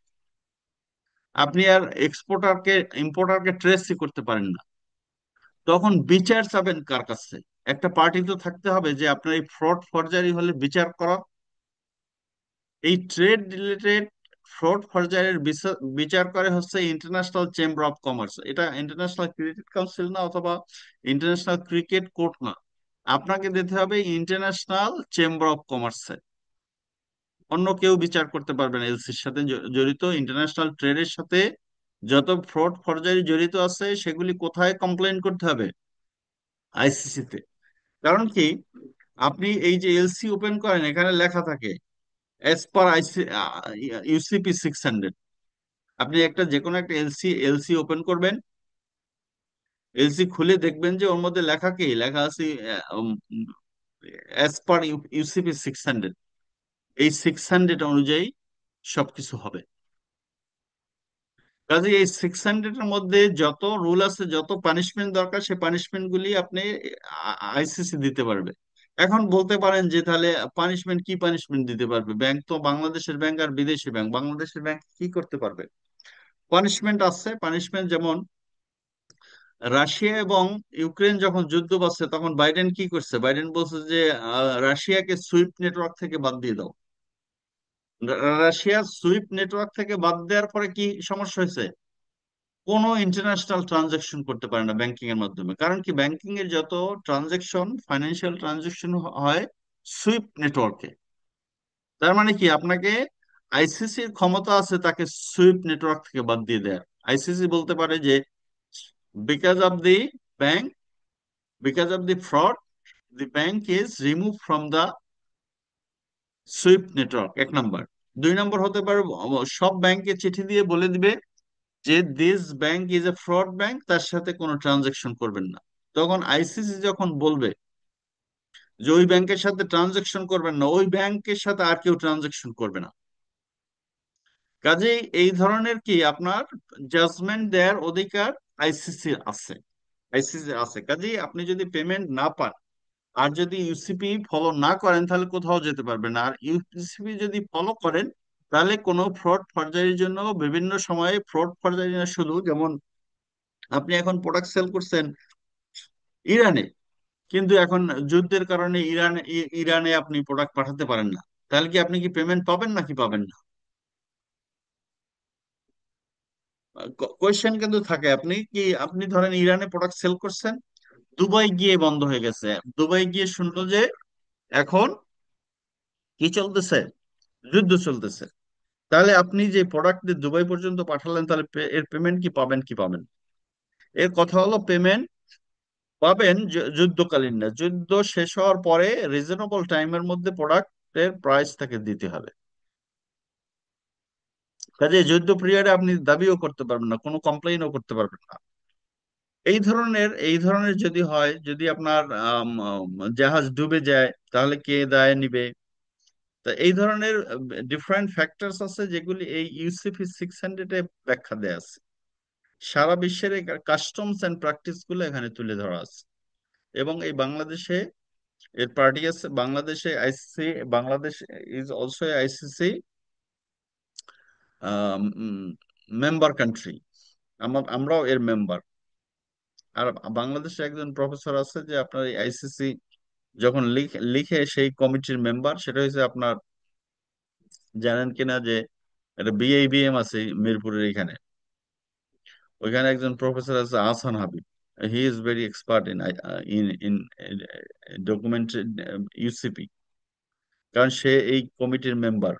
আপনি আর এক্সপোর্টারকে ইম্পোর্টারকে ট্রেসই করতে পারেন না। তখন বিচার চাবেন কার কাছে? একটা পার্টি তো থাকতে হবে যে আপনার এই ফ্রড ফরজারি হলে বিচার করা। এই ট্রেড রিলেটেড ফ্রড ফরজারির বিচার করে হচ্ছে ইন্টারন্যাশনাল চেম্বার অফ কমার্স। এটা ইন্টারন্যাশনাল ক্রিকেট কাউন্সিল না, অথবা ইন্টারন্যাশনাল ক্রিকেট কোর্ট না, আপনাকে দিতে হবে ইন্টারন্যাশনাল চেম্বার অফ কমার্সে। অন্য কেউ বিচার করতে পারবে না এলসির সাথে জড়িত ইন্টারন্যাশনাল ট্রেডের সাথে যত ফ্রড ফরজারি জড়িত আছে সেগুলি কোথায় কমপ্লেন করতে হবে? আইসিসি তে। কারণ কি, আপনি এই যে এলসি ওপেন করেন এখানে লেখা থাকে এস পার আইসি ইউসিপি 600। আপনি একটা যে কোনো একটা এলসি এলসি ওপেন করবেন, এলসি খুলে দেখবেন যে ওর মধ্যে লেখা কি লেখা আছে, এস পার ইউসিপি 600। এই 600 অনুযায়ী সবকিছু হবে। কাজে এই 600 এর মধ্যে যত রুল আছে, যত পানিশমেন্ট দরকার, সেই পানিশমেন্ট গুলি আপনি আইসিসি দিতে পারবে। এখন বলতে পারেন যে তাহলে পানিশমেন্ট কি পানিশমেন্ট দিতে পারবে ব্যাংক? তো বাংলাদেশের ব্যাংক আর বিদেশি ব্যাংক, বাংলাদেশের ব্যাংক কি করতে পারবে? পানিশমেন্ট আছে, পানিশমেন্ট যেমন রাশিয়া এবং ইউক্রেন যখন যুদ্ধ বাজছে তখন বাইডেন কি করছে? বাইডেন বলছে যে রাশিয়াকে সুইফট নেটওয়ার্ক থেকে বাদ দিয়ে দাও। রাশিয়া সুইফট নেটওয়ার্ক থেকে বাদ দেওয়ার পরে কি সমস্যা হয়েছে? কোনো ইন্টারন্যাশনাল ট্রানজাকশন করতে পারে না ব্যাংকিং এর মাধ্যমে। কারণ কি, ব্যাংকিং এর যত ট্রানজাকশন, ফাইন্যান্সিয়াল ট্রানজাকশন হয় সুইফট নেটওয়ার্কে। তার মানে কি, আপনাকে আইসিসির ক্ষমতা আছে তাকে সুইফট নেটওয়ার্ক থেকে বাদ দিয়ে দেয়। আইসিসি বলতে পারে যে because of the bank, because of the fraud, the bank is remove from the swift network, এক নাম্বার। দুই নম্বর হতে পারে সব ব্যাংকে চিঠি দিয়ে বলে দিবে যে this bank is a fraud bank, তার সাথে কোনো ট্রানজাকশন করবেন না। তখন আইসিসি যখন বলবে যে ওই ব্যাংকের সাথে ট্রানজাকশন করবেন না, ওই ব্যাংকের সাথে আর কেউ ট্রানজাকশন করবে না। কাজেই এই ধরনের কি আপনার জাজমেন্ট দেওয়ার অধিকার আইসিসি আছে, আইসিসি আছে। কাজেই আপনি যদি পেমেন্ট না পান আর যদি ইউসিপি ফলো না করেন তাহলে কোথাও যেতে পারবেন না। আর ইউসিপি যদি ফলো করেন তাহলে কোনো ফ্রড ফরজারির জন্য বিভিন্ন সময়ে, ফ্রড ফরজারি না শুধু, যেমন আপনি এখন প্রোডাক্ট সেল করছেন ইরানে, কিন্তু এখন যুদ্ধের কারণে ইরানে আপনি প্রোডাক্ট পাঠাতে পারেন না, তাহলে কি আপনি কি পেমেন্ট পাবেন নাকি পাবেন না? কোয়েশ্চেন কিন্তু থাকে। আপনি কি, আপনি ধরেন ইরানে প্রোডাক্ট সেল করছেন, দুবাই গিয়ে বন্ধ হয়ে গেছে, দুবাই গিয়ে শুনলো যে এখন কি চলতেছে, যুদ্ধ চলতেছে, তাহলে আপনি যে প্রোডাক্ট দুবাই পর্যন্ত পাঠালেন তাহলে এর পেমেন্ট কি পাবেন কি পাবেন? এর কথা হলো পেমেন্ট পাবেন যুদ্ধকালীন না, যুদ্ধ শেষ হওয়ার পরে রিজনেবল টাইমের মধ্যে প্রোডাক্টের প্রাইস তাকে দিতে হবে। কাজে যুদ্ধ পিরিয়ডে আপনি দাবিও করতে পারবেন না, কোনো কমপ্লেইনও করতে পারবেন না। এই ধরনের যদি হয়, যদি আপনার জাহাজ ডুবে যায় তাহলে কে দায় নিবে? তা এই ধরনের ডিফারেন্ট ফ্যাক্টরস আছে যেগুলি এই ইউসিপি 600-এ ব্যাখ্যা দেয়া আছে। সারা বিশ্বের এই কাস্টমস এন্ড প্র্যাকটিস গুলো এখানে তুলে ধরা আছে। এবং এই বাংলাদেশে এর পার্টি আছে, বাংলাদেশে ICC, Bangladesh is also ICC member country, আমরাও এর মেম্বার। আর বাংলাদেশে একজন প্রফেসর আছে যে আপনার এই আইসিসি যখন লিখে লিখে সেই কমিটির মেম্বার, সেটা হচ্ছে আপনার, জানেন কিনা যে একটা বিআইবিএম আছে মিরপুরের এখানে, ওইখানে একজন প্রফেসর আছে Ahsan Habib. He is very expert in document UCP, কারণ সে এই কমিটির মেম্বার।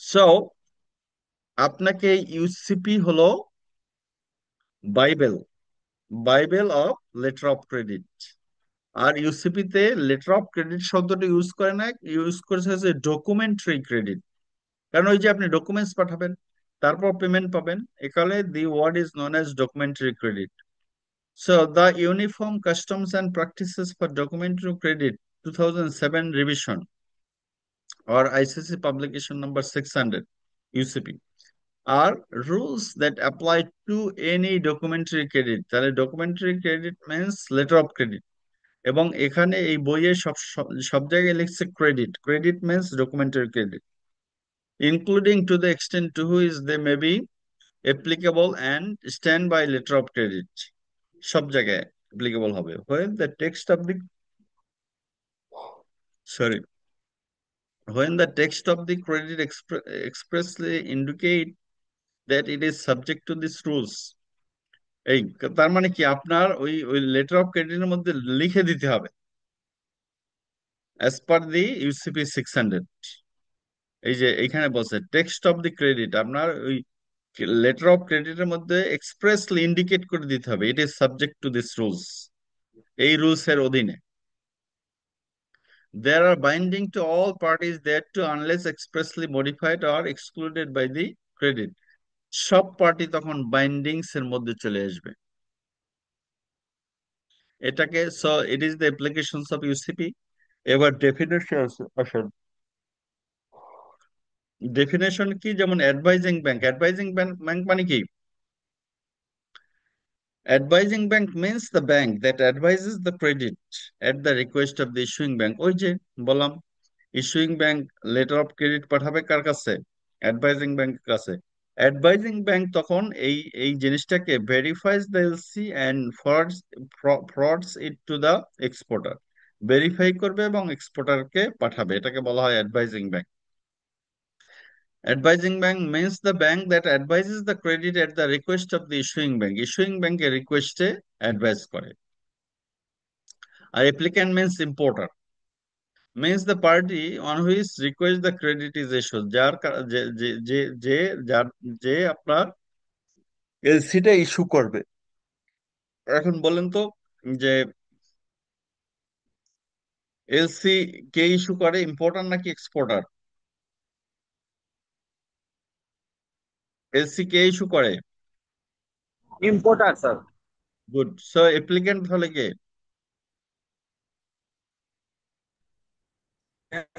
সো আপনাকে ইউসিপি হলো Bible, Bible of letter of credit. আর ইউসিপিতে লেটার অফ ক্রেডিট শব্দটা ইউজ করে না, ইউজ করেছে হচ্ছে ডকুমেন্টারি ক্রেডিট। কারণ ওই যে আপনি ডকুমেন্টস পাঠাবেন, তারপর পেমেন্ট পাবেন, একালে the word is known as documentary credit. So the uniform customs and practices for documentary credit 2007 revision or ICC publication number 600 UCP are rules that apply to any documentary credit। তাহলে documentary credit means letter of credit, এবং এখানে এই বইয়ে সব সব সব জায়গায় লিখছে credit, credit means documentary credit, including to the extent to which they may be applicable and stand by letter of credit। সব জায়গায় applicable হবে when the text of the, sorry, when the text of the credit expressly indicate that it is subject to these rules। এই, তার মানে কি আপনার ওই ওই লেটার অফ ক্রেডিটের মধ্যে লিখে দিতে হবে as per the ইউসিপি 600। এই যে এখানে বলছে টেক্সট অফ দি ক্রেডিট, আপনার ওই লেটার অফ ক্রেডিটের মধ্যে এক্সপ্রেসলি ইন্ডিকেট করে দিতে হবে it is subject to this rules, এই রুলস এর অধীনে। There are binding to all parties thereto unless expressly modified or excluded by the credit। সব পার্টি তখন বাইন্ডিংস এর মধ্যে চলে আসবে এটাকে। So it is the applications of UCP. এবার ডেফিনেশন আসেন। ডেফিনেশন কি, যেমন অ্যাডভাইজিং ব্যাংক, অ্যাডভাইজিং ব্যাংক মানে কি? Advising bank means the bank that advises the credit at the request of the issuing bank। ওই যে বললাম, issuing bank letter of credit পাঠাবে কার কাছে? অ্যাডভাইজিং ব্যাংকের কাছে। অ্যাডভাইজিং ব্যাংক তখন এই এই জিনিসটাকে verifies the LC and forwards it to the exporter, verify করবে এবং এক্সপোর্টারকে পাঠাবে, এটাকে বলা হয় advising bank. Advising bank means the bank that advises the credit at the request of the issuing bank। Issuing bank এর রিকোয়েস্টে অ্যাডভাইস করে। আর applicant means importer, means the party on which request the credit is issued। যার যে যে যে যে যার যে আপনার এলসিটা ইস্যু করবে। এখন বলেন তো যে এলসি কে ইস্যু করে, ইম্পোর্টার নাকি এক্সপোর্টার? এলসি কে ইস্যু করে? Importer sir. Good. So applicant হলে কে?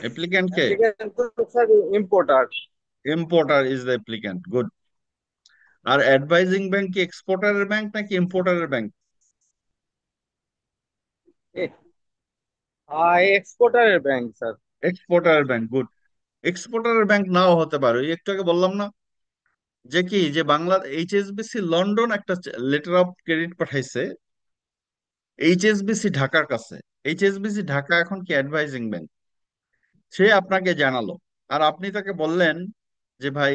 অ্যাপ্লিক্যান্ট কে? Sir importer. Importer is the applicant. Good. আর অ্যাডভাইজিং ব্যাংক কি এক্সপোর্টারের ব্যাংক নাকি ইম্পোর্টারের ব্যাংক? এক্সপোর্টারের ব্যাংক স্যার। এক্সপোর্টারের ব্যাংক। গুড। এক্সপোর্টারের ব্যাংক নাও হতে পারে, ওই একটু আগে বললাম না যে কি, যে বাংলা এইচএসবিসি লন্ডন একটা লেটার অফ ক্রেডিট পাঠাইছে এইচএসবিসি ঢাকার কাছে। এইচএসবিসি ঢাকা এখন কি অ্যাডভাইজিং ব্যাংক, সে আপনাকে জানালো, আর আপনি তাকে বললেন যে ভাই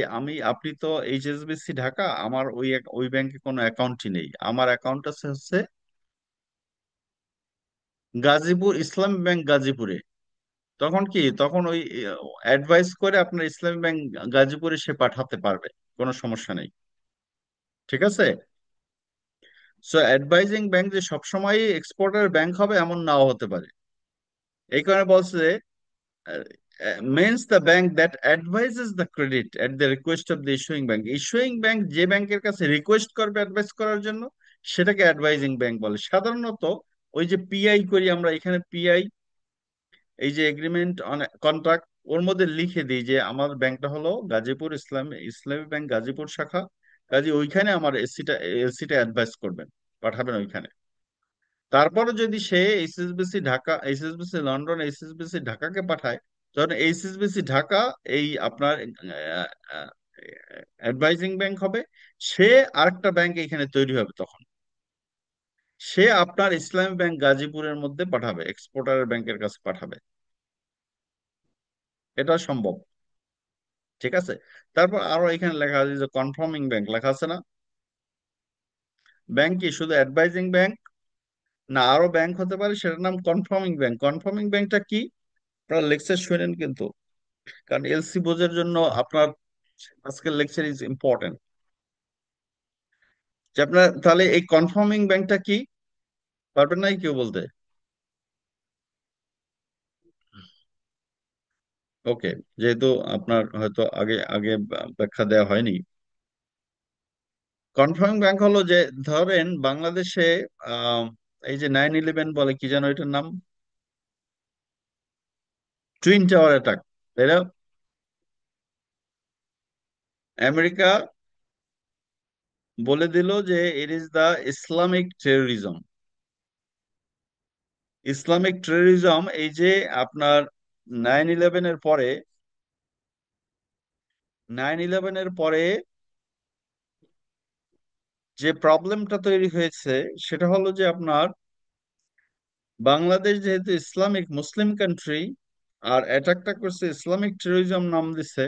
আপনি তো এইচএসবিসি ঢাকা, আমার ওই ওই ব্যাংকে কোনো অ্যাকাউন্টই নেই, আমার অ্যাকাউন্ট আছে হচ্ছে গাজীপুর ইসলামী ব্যাংক গাজীপুরে। তখন কি, তখন ওই অ্যাডভাইস করে আপনার ইসলামী ব্যাংক গাজীপুরে সে পাঠাতে পারবে, কোনো সমস্যা নেই। ঠিক আছে? সো অ্যাডভাইজিং ব্যাংক যে সবসময় এক্সপোর্টার ব্যাংক হবে এমন নাও হতে পারে। এই কারণে বলছে means the bank that advises the credit at the request of the issuing bank। Issuing bank যে ব্যাংকের কাছে রিকোয়েস্ট করবে অ্যাডভাইস করার জন্য, সেটাকে অ্যাডভাইজিং ব্যাংক বলে। সাধারণত ওই যে পিআই করি আমরা এখানে, পিআই এই যে এগ্রিমেন্ট অন কন্ট্রাক্ট, ওর মধ্যে লিখে দিই যে আমার ব্যাংকটা হলো গাজীপুর ইসলামী ব্যাংক গাজীপুর শাখা, কাজে ওইখানে আমার এলসিটা অ্যাডভাইস করবেন, পাঠাবেন ওইখানে। তারপরে যদি সে HSBC Dhaka, HSBC London, HSBC ঢাকাকে পাঠায়, তখন এইচএসবিসি ঢাকা এই আপনার অ্যাডভাইজিং ব্যাংক হবে, সে আরেকটা ব্যাংক এখানে তৈরি হবে তখন। সে আপনার ইসলামী ব্যাংক গাজীপুরের মধ্যে পাঠাবে, এক্সপোর্টারের ব্যাংকের কাছে পাঠাবে। এটা সম্ভব। ঠিক আছে। তারপর আরো এখানে লেখা আছে যে কনফার্মিং ব্যাংক লেখা আছে না? ব্যাংক কি শুধু অ্যাডভাইজিং ব্যাংক না, আরো ব্যাংক হতে পারে, সেটার নাম কনফার্মিং ব্যাংক। কনফার্মিং ব্যাংকটা কি আপনারা লেকচার শুনেন কিন্তু, কারণ এলসি বোঝার জন্য আপনার আজকের লেকচার ইজ ইম্পর্টেন্ট। যে আপনার তাহলে এই কনফার্মিং ব্যাংকটা কি পারবেন নাই কেউ বলতে? ওকে, যেহেতু আপনার হয়তো আগে আগে ব্যাখ্যা দেওয়া হয়নি। কনফার্মিং ব্যাংক হলো যে, ধরেন বাংলাদেশে আহ, এই যে 9/11 বলে কি যেন এটার নাম, টুইন টাওয়ার অ্যাটাক, তাই না? আমেরিকা বলে দিল যে it is the Islamic terrorism. Islamic terrorism এই যে আপনার 9/11-এর পরে, 9/11-এর পরে যে প্রবলেমটা তৈরি হয়েছে সেটা হলো যে আপনার বাংলাদেশ যেহেতু ইসলামিক মুসলিম কান্ট্রি, আর অ্যাটাকটা করছে ইসলামিক টেরোরিজম নাম দিছে।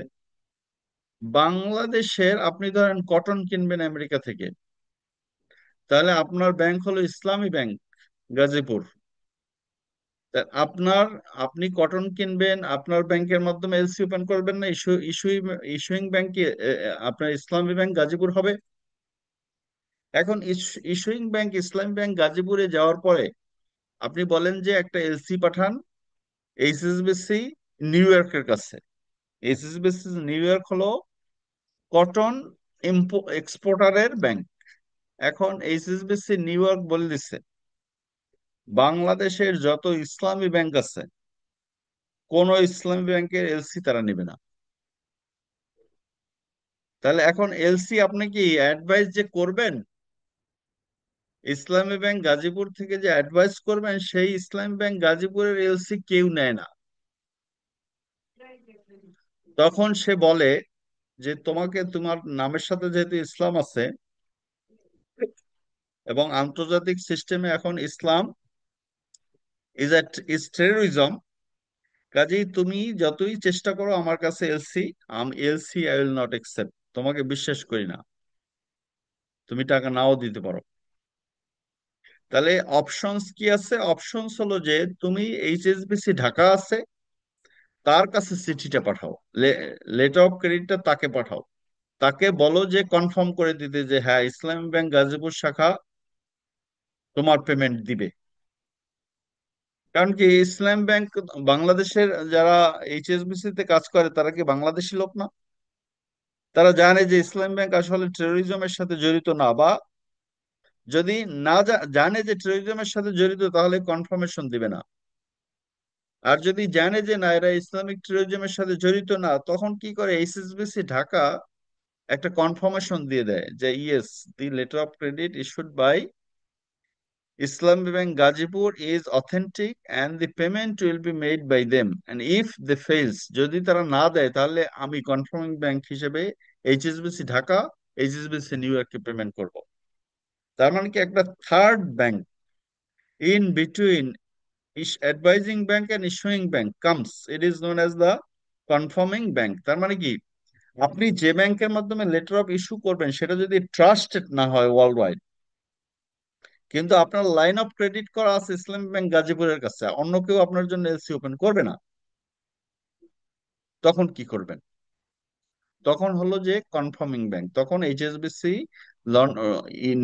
বাংলাদেশের আপনি ধরেন কটন কিনবেন আমেরিকা থেকে, তাহলে আপনার ব্যাংক হলো ইসলামী ব্যাংক গাজীপুর। তা আপনি কটন কিনবেন, আপনার ব্যাংকের মাধ্যমে এলসি ওপেন করবেন না, ইস্যুইং ব্যাংক কি আপনার ইসলামী ব্যাংক গাজীপুর হবে? এখন ইস্যুইং ব্যাংক ইসলামী ব্যাংক গাজীপুরে যাওয়ার পরে আপনি বলেন যে একটা এলসি পাঠান এইচএসবিসি নিউ ইয়র্কের কাছে। এইচএসবিসি নিউ ইয়র্ক হলো কটন এক্সপোর্টারের ব্যাংক। এখন এইচএসবিসি নিউ ইয়র্ক বলে দিচ্ছে বাংলাদেশের যত ইসলামী ব্যাংক আছে কোন ইসলামী ব্যাংকের এলসি তারা নেবে না। তাহলে এখন এলসি আপনি কি অ্যাডভাইস যে করবেন, ইসলামী ব্যাংক গাজীপুর থেকে যে অ্যাডভাইস করবেন, সেই ইসলামী ব্যাংক গাজীপুরের এলসি কেউ নেয় না। তখন সে বলে যে তোমাকে তোমার নামের সাথে যেহেতু ইসলাম আছে এবং আন্তর্জাতিক সিস্টেমে এখন ইসলাম ইজ টেরোরিজম, কাজেই তুমি যতই চেষ্টা করো আমার কাছে LC, LC I will not accept, তোমাকে বিশ্বাস করি না, তুমি টাকা নাও দিতে পারো। তাহলে অপশনস কি আছে? অপশনস হলো যে তুমি এইচএসবিসি ঢাকা আছে তার কাছে চিঠিটা পাঠাও, লেটার অফ ক্রেডিটটা তাকে পাঠাও, তাকে বলো যে কনফার্ম করে দিতে যে হ্যাঁ ইসলামী ব্যাংক গাজীপুর শাখা তোমার পেমেন্ট দিবে। কারণ কি ইসলাম ব্যাংক বাংলাদেশের যারা এইচএসবিসি তে কাজ করে তারা কি বাংলাদেশি লোক না? তারা জানে যে ইসলাম ব্যাংক আসলে টেরোরিজমের সাথে জড়িত না, বা যদি না জানে যে টেরোরিজমের সাথে জড়িত তাহলে কনফার্মেশন দিবে না। আর যদি জানে যে না এরা ইসলামিক টেরোরিজমের সাথে জড়িত না, তখন কি করে এইচএসবিসি ঢাকা একটা কনফার্মেশন দিয়ে দেয় যে yes, the letter of credit issued by Islamic Bank Gazipur is authentic and the payment will be made by them. And if they fails, যদি তারা না দেয় তাহলে আমি কনফার্মিং ব্যাংক হিসেবে এইচএসবিসি ঢাকা, এইচএসবিসি নিউ ইয়র্ককে পেমেন্ট করব। তার মানে কি একটা third bank in between advising bank and issuing bank comes, it is known as the confirming bank. তার মানে কি আপনি যে ব্যাংকের মাধ্যমে লেটার অফ ইস্যু করবেন সেটা যদি ট্রাস্টেড না হয় ওয়ার্ল্ড ওয়াইড, কিন্তু আপনার লাইন অফ ক্রেডিট করা আছে ইসলামী ব্যাংক গাজীপুরের কাছে, অন্য কেউ আপনার জন্য এলসি ওপেন করবে না, তখন কি করবেন? তখন হলো যে কনফার্মিং ব্যাংক, তখন এইচএসবিসি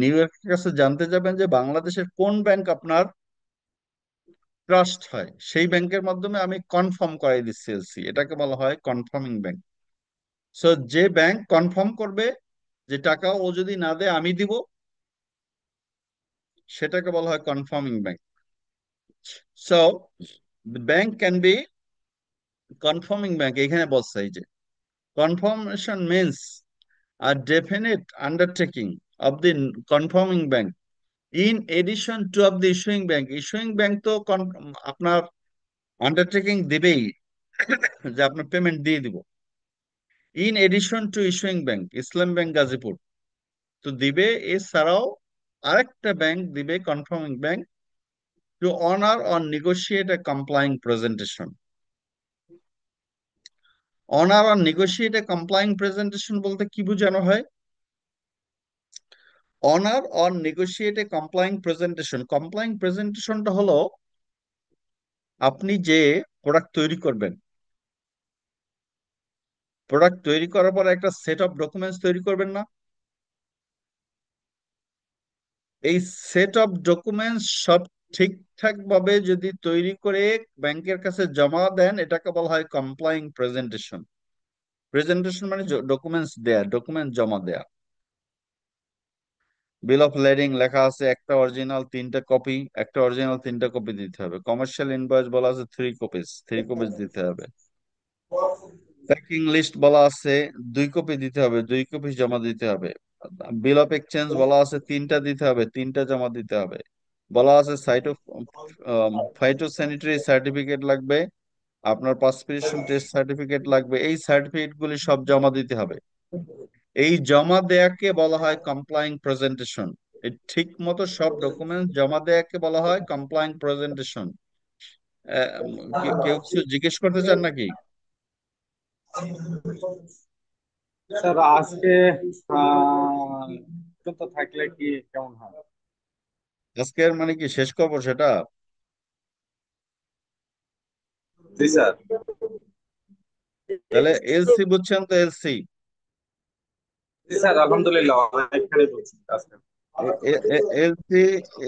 নিউ ইয়র্কের কাছে জানতে যাবেন যে বাংলাদেশের কোন ব্যাংক আপনার ট্রাস্ট হয়, সেই ব্যাংকের মাধ্যমে আমি কনফার্ম করাই দিচ্ছি এলসি, এটাকে বলা হয় কনফার্মিং ব্যাংক। সো যে ব্যাংক কনফার্ম করবে যে টাকা ও যদি না দেয় আমি দিব, সেটাকে বলা হয় confirming bank. So bank can be confirming bank, এখানে বলছে এই যে confirmation means a definite undertaking of the confirming bank in addition to of the issuing bank. Issuing bank তো আপনার আন্ডারটেকিং দিবেই যে আপনার পেমেন্ট দিয়ে দিব। In addition to issuing bank Islam bank Gazipur তো দিবে, এছাড়াও আরেকটা ব্যাংক দিবে, confirming bank, to honour or negotiate a complying presentation. Honour or negotiate a complying presentation বলতে কি বোঝানো হয়? Honour or negotiate a complying presentation, complying প্রেজেন্টেশনটা হলো আপনি যে প্রোডাক্ট তৈরি করবেন, প্রোডাক্ট তৈরি করার পর একটা সেট অফ ডকুমেন্টস তৈরি করবেন না? এই সেট অফ ডকুমেন্টস সব ঠিকঠাক ভাবে যদি তৈরি করে ব্যাংকের কাছে জমা দেন, এটাকে বলা হয় কমপ্লাইং প্রেজেন্টেশন। প্রেজেন্টেশন মানে ডকুমেন্টস দেয়া, ডকুমেন্ট জমা দেয়া। বিল অফ লেডিং লেখা আছে একটা অরিজিনাল তিনটা কপি, একটা অরিজিনাল তিনটা কপি দিতে হবে। কমার্শিয়াল ইনভয়েস বলা আছে থ্রি কপিস দিতে হবে। প্যাকিং লিস্ট বলা আছে 2 কপি দিতে হবে, 2 কপি জমা দিতে হবে। বিল অফ এক্সচেঞ্জ বলা আছে তিনটা দিতে হবে, তিনটা জমা দিতে হবে। বলা আছে ফাইটোস্যানিটারি সার্টিফিকেট লাগবে, আপনার পার্সপিরেশন টেস্ট সার্টিফিকেট লাগবে, এই সার্টিফিকেট গুলি সব জমা দিতে হবে। এই জমা দেয়াকে বলা হয় কমপ্লাইং প্রেজেন্টেশন। এই ঠিক মতো সব ডকুমেন্ট জমা দেয়াকে বলা হয় কমপ্লাইং প্রেজেন্টেশন। কেউ কিছু জিজ্ঞেস করতে চান নাকি? স্যার আজকে পর্যন্ত থাকলে কি কেমন হয়? আজকের মানে কি শেষ খবর সেটা? জি স্যার। তাহলে এলসি বুঝছেন তো? এলসি, জি স্যার, আলহামদুলিল্লাহ অনেকখানি বলছি আজকে। এলসি,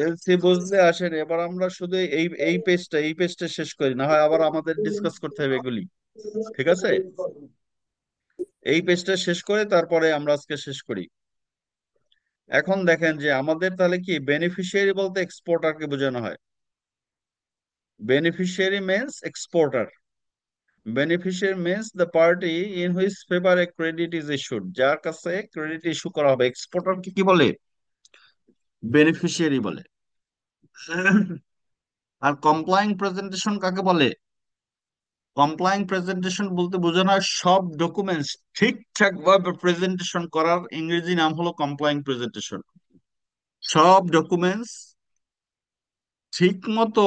এলসি বুঝলে আসেন। এবার আমরা শুধু এই পেজটা শেষ করি, না হয় আবার আমাদের ডিসকাস করতে হবে এগুলি। ঠিক আছে, এই পেজটা শেষ করে তারপরে আমরা আজকে শেষ করি। এখন দেখেন যে আমাদের তাহলে কি বেনিফিশিয়ারি বলতে এক্সপোর্টারকে বোঝানো হয়। Beneficiary means exporter. Beneficiary means the party in which favour a credit is issued, যার কাছে ক্রেডিট ইস্যু করা হবে। এক্সপোর্টারকে কি বলে? বেনিফিশিয়ারি বলে। আর কমপ্লাইং প্রেজেন্টেশন কাকে বলে? কমপ্লাইং প্রেজেন্টেশন বলতে বোঝানো হয় সব ডকুমেন্টস ঠিকঠাক ভাবে প্রেজেন্টেশন করার ইংরেজি নাম হলো কমপ্লাইং প্রেজেন্টেশন। সব ডকুমেন্টস ঠিক মতো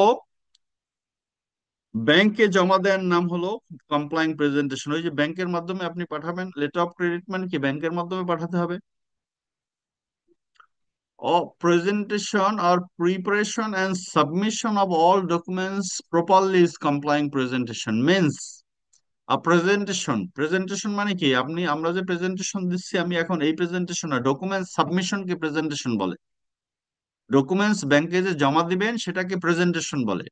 ব্যাংকে জমা দেওয়ার নাম হলো কমপ্লাইং প্রেজেন্টেশন। ওই যে ব্যাংকের মাধ্যমে আপনি পাঠাবেন, লেটার অফ ক্রেডিট মানে কি ব্যাংকের মাধ্যমে পাঠাতে হবে। Presentation or preparation and submission of all documents properly is complying presentation. Means a presentation মানে কি, আমরা যে প্রেজেন্টেশন দিচ্ছি, আমি এখন এই প্রেজেন্টেশন না, ডকুমেন্ট সাবমিশন কে প্রেজেন্টেশন বলে। ডকুমেন্টস ব্যাংকে যে জমা দিবেন সেটাকে প্রেজেন্টেশন বলে।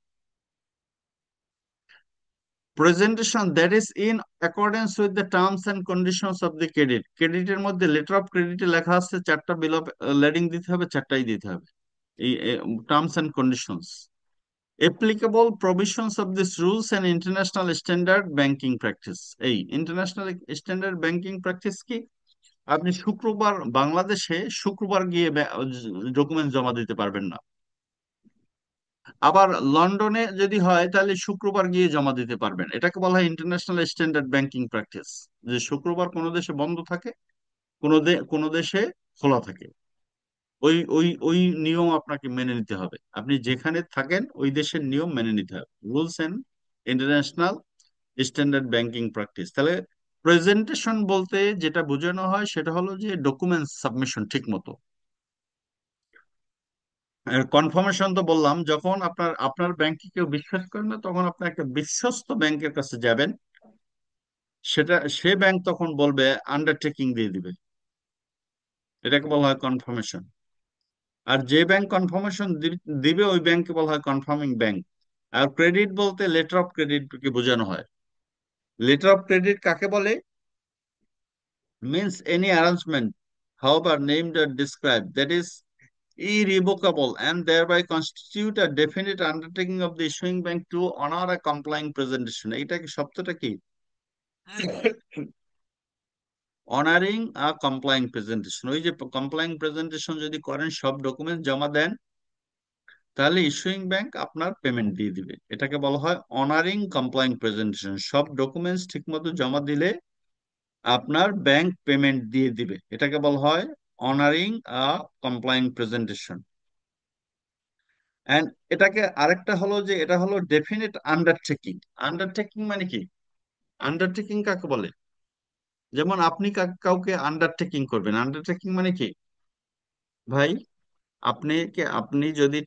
Presentation that is in accordance with the terms and conditions of the credit. ক্রেডিটের মধ্যে লেটার অফ ক্রেডিটে লেখা আছে চারটা বিল অফ লেডিং দিতে হবে, চারটাই দিতে হবে। এই terms and conditions, applicable provisions of these rules and international standard banking practice। এই ইন্টারন্যাশনাল স্ট্যান্ডার্ড ব্যাংকিং প্র্যাকটিস কি? আপনি শুক্রবার বাংলাদেশে শুক্রবার গিয়ে ডকুমেন্ট জমা দিতে পারবেন না। আবার লন্ডনে যদি হয় তাহলে শুক্রবার গিয়ে জমা দিতে পারবেন। এটাকে বলা হয় ইন্টারন্যাশনাল স্ট্যান্ডার্ড ব্যাংকিং প্র্যাকটিস। যে শুক্রবার কোনো দেশে বন্ধ থাকে, কোনো দেশে খোলা থাকে। ওই ওই ওই নিয়ম আপনাকে মেনে নিতে হবে। আপনি যেখানে থাকেন ওই দেশের নিয়ম মেনে নিতে হবে। Rules and international standard banking practice. তাহলে প্রেজেন্টেশন বলতে যেটা বোঝানো হয় সেটা হলো যে ডকুমেন্ট সাবমিশন ঠিক মতো। কনফার্মেশন তো বললাম, যখন আপনার আপনার ব্যাংকে কেউ বিশ্বাস করে না, তখন আপনি একটা বিশ্বস্ত ব্যাংকের কাছে যাবেন, সে ব্যাংক তখন বলবে আন্ডারটেকিং দিয়ে দিবে, এটাকে বলা হয় কনফার্মেশন। আর যে ব্যাংক কনফার্মেশন দিবে ওই ব্যাংককে বলা হয় কনফার্মিং ব্যাংক। আর ক্রেডিট বলতে লেটার অফ ক্রেডিট কে বোঝানো হয়। লেটার অফ ক্রেডিট কাকে বলে? Means any arrangement, however named or described, that is irrevocable and thereby constitute a definite undertaking of the issuing bank to honor a complying presentation। এইটা কি শব্দটা কি? Honouring আ কমপ্লাইং presentation. ওই যে কমপ্লাইং প্রেজেন্টেশন যদি করেন, সব ডকুমেন্ট জমা দেন, তাহলে ইস্যুইং ব্যাংক আপনার পেমেন্ট দিয়ে দিবে। এটাকে বলা হয় অনারিং কমপ্লাইং প্রেজেন্টেশন। সব ডকুমেন্টস ঠিকমতো জমা দিলে আপনার ব্যাংক পেমেন্ট দিয়ে দিবে, এটাকে বলা হয় honoring a complying presentation. And এটাকে আরেকটা হলো যে এটা হলো ডেফিনিট আন্ডারটেকিং। আন্ডারটেকিং মানে কি? আন্ডারটেকিং কাকে বলে? যেমন আপনি কাউকে আন্ডারটেকিং করবেন, আন্ডারটেকিং মানে কি ভাই? আপনি যদি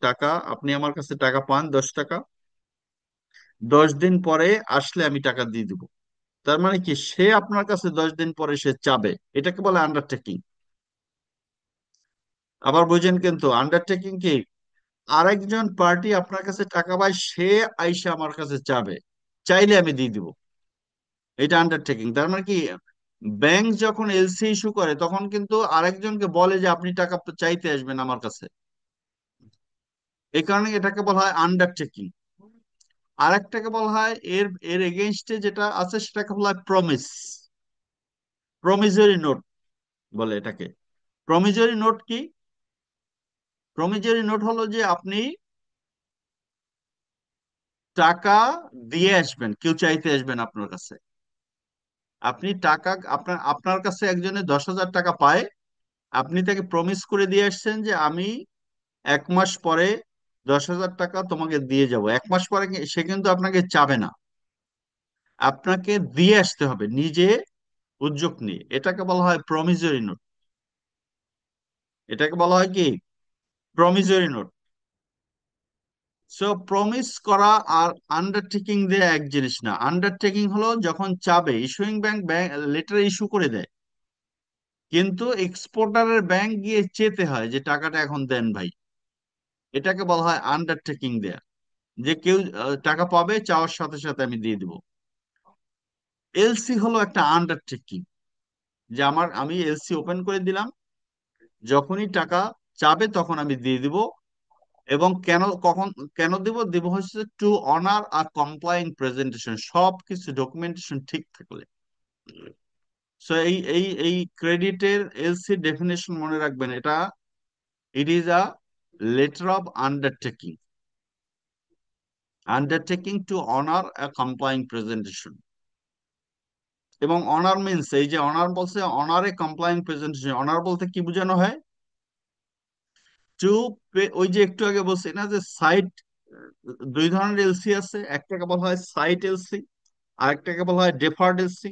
আপনি আমার কাছে টাকা পান 10 টাকা, 10 দিন পরে আসলে আমি টাকা দিয়ে দিব। তার মানে কি, সে আপনার কাছে 10 দিন পরে সে চাবে, এটাকে বলে আন্ডারটেকিং। আবার বুঝেন কিন্তু আন্ডারটেকিং কি, আরেকজন পার্টি আপনার কাছে টাকা পায়, সে আইসা আমার কাছে চাবে, চাইলে আমি দিয়ে দিব, এটা আন্ডারটেকিং। তার মানে কি, ব্যাংক যখন এলসি ইস্যু করে তখন কিন্তু আরেকজনকে বলে যে আপনি টাকা চাইতে আসবেন আমার কাছে, এই কারণে এটাকে বলা হয় আন্ডারটেকিং। আরেকটাকে বলা হয় এর এর এগেইনস্টে যেটা আছে সেটাকে বলা হয় প্রমিস, প্রমিজরি নোট বলে এটাকে। প্রমিজরি নোট কি? প্রমিজরি নোট হলো যে আপনি টাকা দিয়ে আসবেন, কেউ চাইতে আসবেন আপনার কাছে, আপনি টাকা আপনার আপনার কাছে একজনে 10,000 টাকা পায়, আপনি তাকে প্রমিস করে দিয়ে আসছেন যে আমি 1 মাস পরে 10,000 টাকা তোমাকে দিয়ে যাব। 1 মাস পরে সে কিন্তু আপনাকে চাবে না, আপনাকে দিয়ে আসতে হবে নিজে, উদ্যোগ নিয়ে। এটাকে বলা হয় প্রমিজরি নোট। এটাকে বলা হয় কি, প্রমিজরি নোট। সো প্রমিস করা আর আন্ডারটেকিং দেয়া এক জিনিস না। আন্ডারটেকিং হলো যখন চাবে, ইস্যুইং ব্যাংক লেটার ইস্যু করে দেয়, কিন্তু এক্সপোর্টারের ব্যাংক গিয়ে চেতে হয় যে টাকাটা এখন দেন ভাই, এটাকে বলা হয় আন্ডারটেকিং দেয়া। যে কেউ টাকা পাবে, চাওয়ার সাথে সাথে আমি দিয়ে দিব। এলসি হলো একটা আন্ডারটেকিং, যে আমি এলসি ওপেন করে দিলাম, যখনই টাকা চাবে তখন আমি দিয়ে দিব। এবং কেন দিব? দিব হচ্ছে টু অনার আর কমপ্লাইং প্রেজেন্টেশন, সবকিছু ডকুমেন্টেশন ঠিক থাকলে। সো এই ক্রেডিটের এলসি ডেফিনেশন মনে রাখবেন, এটা it is a letter of undertaking, undertaking two honour a কমপ্লাইং presentation. এবং অনার মিনস, এই যে অনার বলছে, অনারে কমপ্লাইং প্রেজেন্টেশন, অনার বলতে কি বোঝানো হয়? টু পে, ওই যে একটু আগে বলছি না যে সাইট, দুই ধরনের এলসি আছে, একটাকে বলা হয় সাইট এলসি, আরেকটাকে বলা হয় ডেফার্ড এলসি।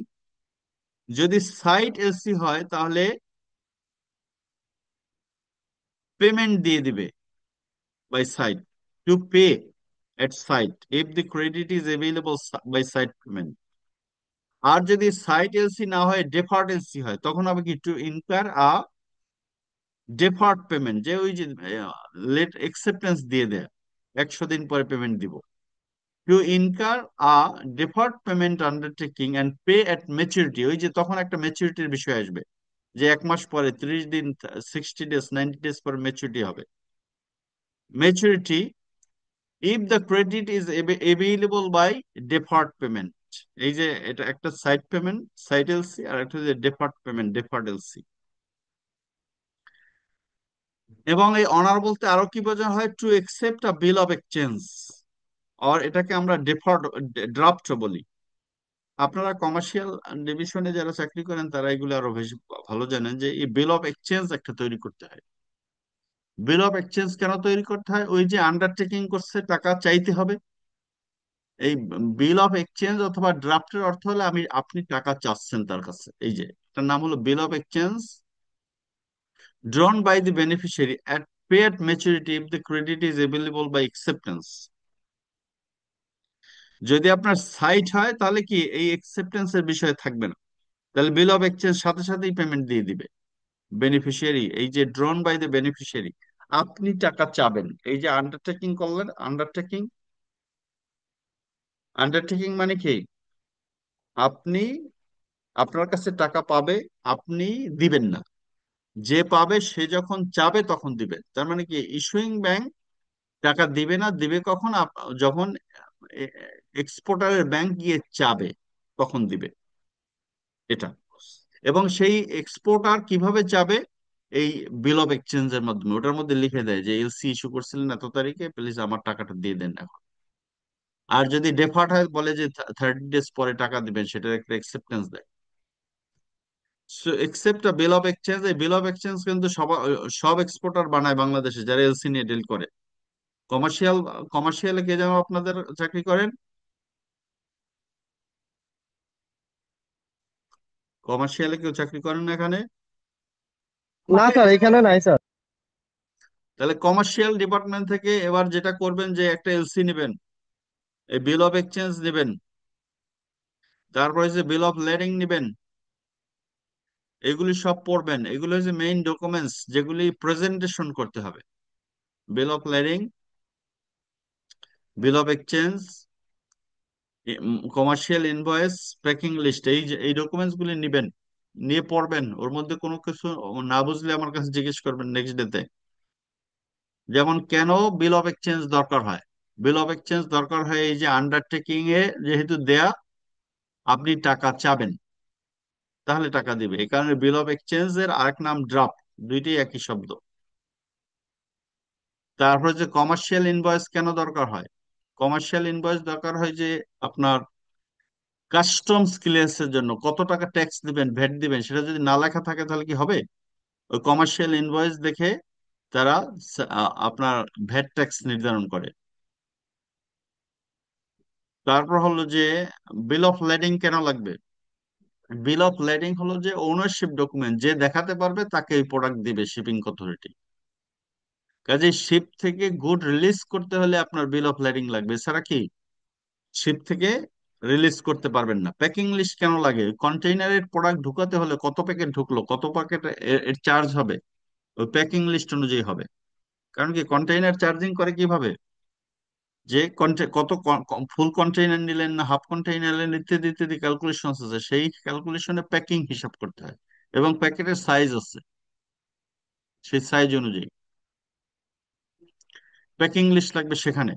যদি সাইট এলসি হয় তাহলে পেমেন্ট দিয়ে দিবে by sight, to pay at site if the credit is available by site payment. আর যদি সাইট এলসি না হয়, ডেফার্ড এলসি হয়, তখন হবে কি, two incur a deferred payment, যে ওই যে লেট একসেপ্টেন্স দিয়ে দেয়, 100 দিন পরে পেমেন্ট দিব। To incur a deferred payment undertaking and pay at maturity, ওই যে তখন একটা ম্যাচুরিটির বিষয় আসবে, যে 1 মাস পরে, 30 দিন, 60 ডেজ, 90 ডেজ পরে ম্যাচুরিটি হবে। Maturity if the credit is available by deferred payment. এই যে এটা একটা সাইড পেমেন্ট, সাইড এলসি, আর একটা যে ডেফার্ড পেমেন্ট, ডেফার্ড এলসি। এবং এই অনার বলতে আরো কি বোঝানো হয়? To accept a bill of exchange, আর এটাকে আমরা ডেফার্ড ড্রাফট বলি। আপনারা কমার্শিয়াল ডিভিশনে যারা চাকরি করেন তারা এগুলো আরো বেশি ভালো জানেন, যে এই বিল অফ এক্সচেঞ্জ একটা তৈরি করতে হয়। বিল অফ এক্সচেঞ্জ কেন তৈরি করতে হয়? ওই যে আন্ডারটেকিং করছে, টাকা চাইতে হবে। এই বিল অফ এক্সচেঞ্জ অথবা ড্রাফটের অর্থ হলো আপনি টাকা চাচ্ছেন তার কাছে, এই যে এটার নাম হলো বিল of exchange, drawn by the beneficiary at pay at maturity if the credit is available by acceptance. যদি আপনার সাইট হয় তাহলে কি এই acceptance এর বিষয় থাকবে না, তাহলে বিল অফ এক্সচেঞ্জ সাথে সাথেই পেমেন্ট দিয়ে দিবে বেনিফিশিয়ারি, এই যে ড্রন বাই দ্য বেনিফিশিয়ারি। আপনি টাকা চাবেন, এই যে আন্ডারটেকিং করলেন, আন্ডারটেকিং, আন্ডারটেকিং মানে কি, আপনি আপনার কাছে টাকা পাবে, আপনি দিবেন না, যে পাবে সে যখন চাবে তখন দিবেন। তার মানে কি, ইস্যুইং ব্যাংক টাকা দিবে না, দিবে কখন? যখন এক্সপোর্টারের ব্যাংক গিয়ে চাবে তখন দিবে, এটা। এবং সেই এক্সপোর্টার কিভাবে চাবে? এই বিল অফ এক্সচেঞ্জের মাধ্যমে, ওটার মধ্যে লিখে দেয় যে এলসি ইস্যু করছিলেন এত তারিখে, প্লিজ আমার টাকাটা দিয়ে দেন এখন। আর যদি ডেফার্ট হয়, বলে যে 30 ডেজ পরে টাকা দিবেন, সেটার একটা অ্যাকসেপ্টেন্স দেয়। So except a bill of exchange, এই বিল অফ এক্সচেঞ্জ কিন্তু সব এক্সপোর্টার বানায় বাংলাদেশে যারা এলসি নিয়ে ডিল করে। কমার্শিয়াল কমার্শিয়ালে কে যেন আপনাদের চাকরি করেন? কমার্শিয়ালে কেউ চাকরি করেন না এখানে? না স্যার, এখানে নাই স্যার। তাহলে কমার্শিয়াল ডিপার্টমেন্ট থেকে এবার যেটা করবেন যে একটা এলসি নেবেন, এই বিল অফ এক্সচেঞ্জ নেবেন, তারপরে যে বিল অফ লেডিং নেবেন, এগুলি সব পড়বেন। এগুলো হচ্ছে মেইন ডকুমেন্টস যেগুলি প্রেজেন্টেশন করতে হবে। Bill of lading, bill of exchange, commercial invoice, packing list, এই ডকুমেন্টস গুলি নিবেন, নিয়ে পড়বেন। ওর মধ্যে কোনো কিছু না বুঝলে আমার কাছে জিজ্ঞেস করবেন নেক্সট ডেতে। যেমন কেন বিল অফ এক্সচেঞ্জ দরকার হয়? বিল অফ এক্সচেঞ্জ দরকার হয় এই যে আন্ডারটেকিং এ যেহেতু দেয়া, আপনি টাকা চাবেন, তাহলে টাকা দিবে। এই কারণে বিল অফ এক্সচেঞ্জ এর আরেক নাম ড্রাফট, দুইটাই একই শব্দ। তারপরে যে কমার্শিয়াল ইনভয়েস কেন দরকার হয়? কমার্শিয়াল ইনভয়েস দরকার হয় যে আপনার কাস্টমস ক্লিয়ারেন্সের জন্য কত টাকা ট্যাক্স দিবেন, ভ্যাট দিবেন, সেটা যদি না লেখা থাকে তাহলে কি হবে? ওই কমার্শিয়াল ইনভয়েস দেখে তারা আপনার ভ্যাট ট্যাক্স নির্ধারণ করে। তারপর হলো যে বিল অফ লেডিং কেন লাগবে? বিল অফ লেডিং হলো যে ওনারশিপ ডকুমেন্ট, যে দেখাতে পারবে তাকে এই প্রোডাক্ট দিবে শিপিং অথরিটি। কাজে শিপ থেকে গুড রিলিজ করতে হলে আপনার বিল অফ লেডিং লাগবে, এছাড়া কি শিপ থেকে রিলিজ করতে পারবেন না। প্যাকিং লিস্ট কেন লাগে? কন্টেইনারের প্রোডাক্ট ঢুকাতে হলে কত প্যাকেট ঢুকলো, কত প্যাকেট এর চার্জ হবে, ওই প্যাকিং লিস্ট অনুযায়ী হবে। কারণ কি কন্টেইনার চার্জিং করে কিভাবে? যে কত ফুল কন্টেইনার নিলেন না হাফ কন্টেইনার নিলেন ইত্যাদি ইত্যাদি ক্যালকুলেশন আছে, সেই ক্যালকুলেশনে প্যাকিং হিসাব করতে হয়, এবং প্যাকেটের সাইজ আছে, সেই সাইজ অনুযায়ী প্যাকিং লিস্ট লাগবে সেখানে।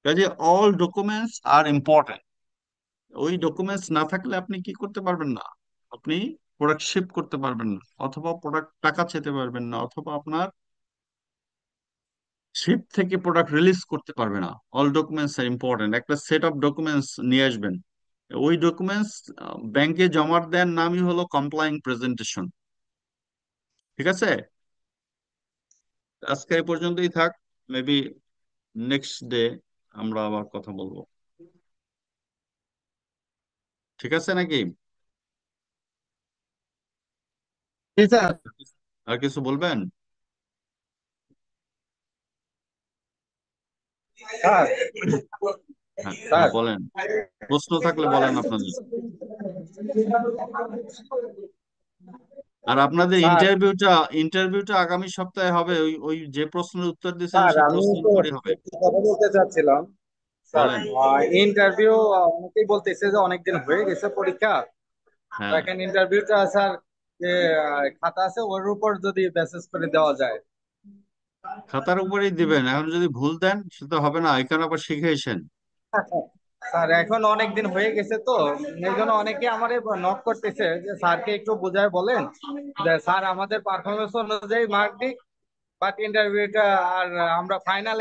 কাজে অল ডকুমেন্টস আর ইম্পর্টেন্ট। ওই ডকুমেন্টস না থাকলে আপনি কি করতে পারবেন না? আপনি প্রোডাক্ট শিপ করতে পারবেন না, অথবা প্রোডাক্ট টাকা চেতে পারবেন না, অথবা আপনার শিপ থেকে প্রোডাক্ট রিলিজ করতে পারবে না। All documents are important. একটা সেট অফ ডকুমেন্টস নিয়ে আসবেন, ওই ডকুমেন্টস ব্যাংকে জমা দেন, নামই হলো কমপ্লাইং প্রেজেন্টেশন। ঠিক আছে, আজকে এই পর্যন্তই থাক। মেবি নেক্সট ডে আমরা আবার কথা বলবো। ঠিক আছে নাকি? জি স্যার। আর কিছু বলবেন? স্যার, হ্যাঁ, হ্যাঁ, স্যার, বলেন। প্রশ্ন থাকলে বলেন আপনাদের। আর আপনাদের স্যার, ইন্টারভিউটা আগামী সপ্তাহে হবে। ওই ওই যে প্রশ্নের উত্তর দিয়েছেন স্যার, সেই আমি প্রশ্নের তো উপরই হবে। একটু কথা বলতে চাচ্ছিলাম। স্যার, বলেন। ইন্টারভিউ অনেকেই বলতেছে যে অনেকদিন হয়ে গেছে পরীক্ষা। তো হ্যাঁ, এখন ইন্টারভিউটা স্যার, যে খাতা আছে ওর উপর যদি বেসিস করে দেওয়া যায়। খাতার উপরেই দিবেন। এখন যদি ভুল দেন সেটা হবে না, এখানে আবার শিখেছেন। স্যার এখন অনেক দিন হয়ে গেছে তো, এই জন্য অনেকে আমারে নক করতেছে যে স্যারকে একটু বোঝায় বলেন যে স্যার আমাদের পারফরমেন্স অনুযায়ী মার্ক দিক, বাট ইন্টারভিউটা আর আমরা ফাইনাল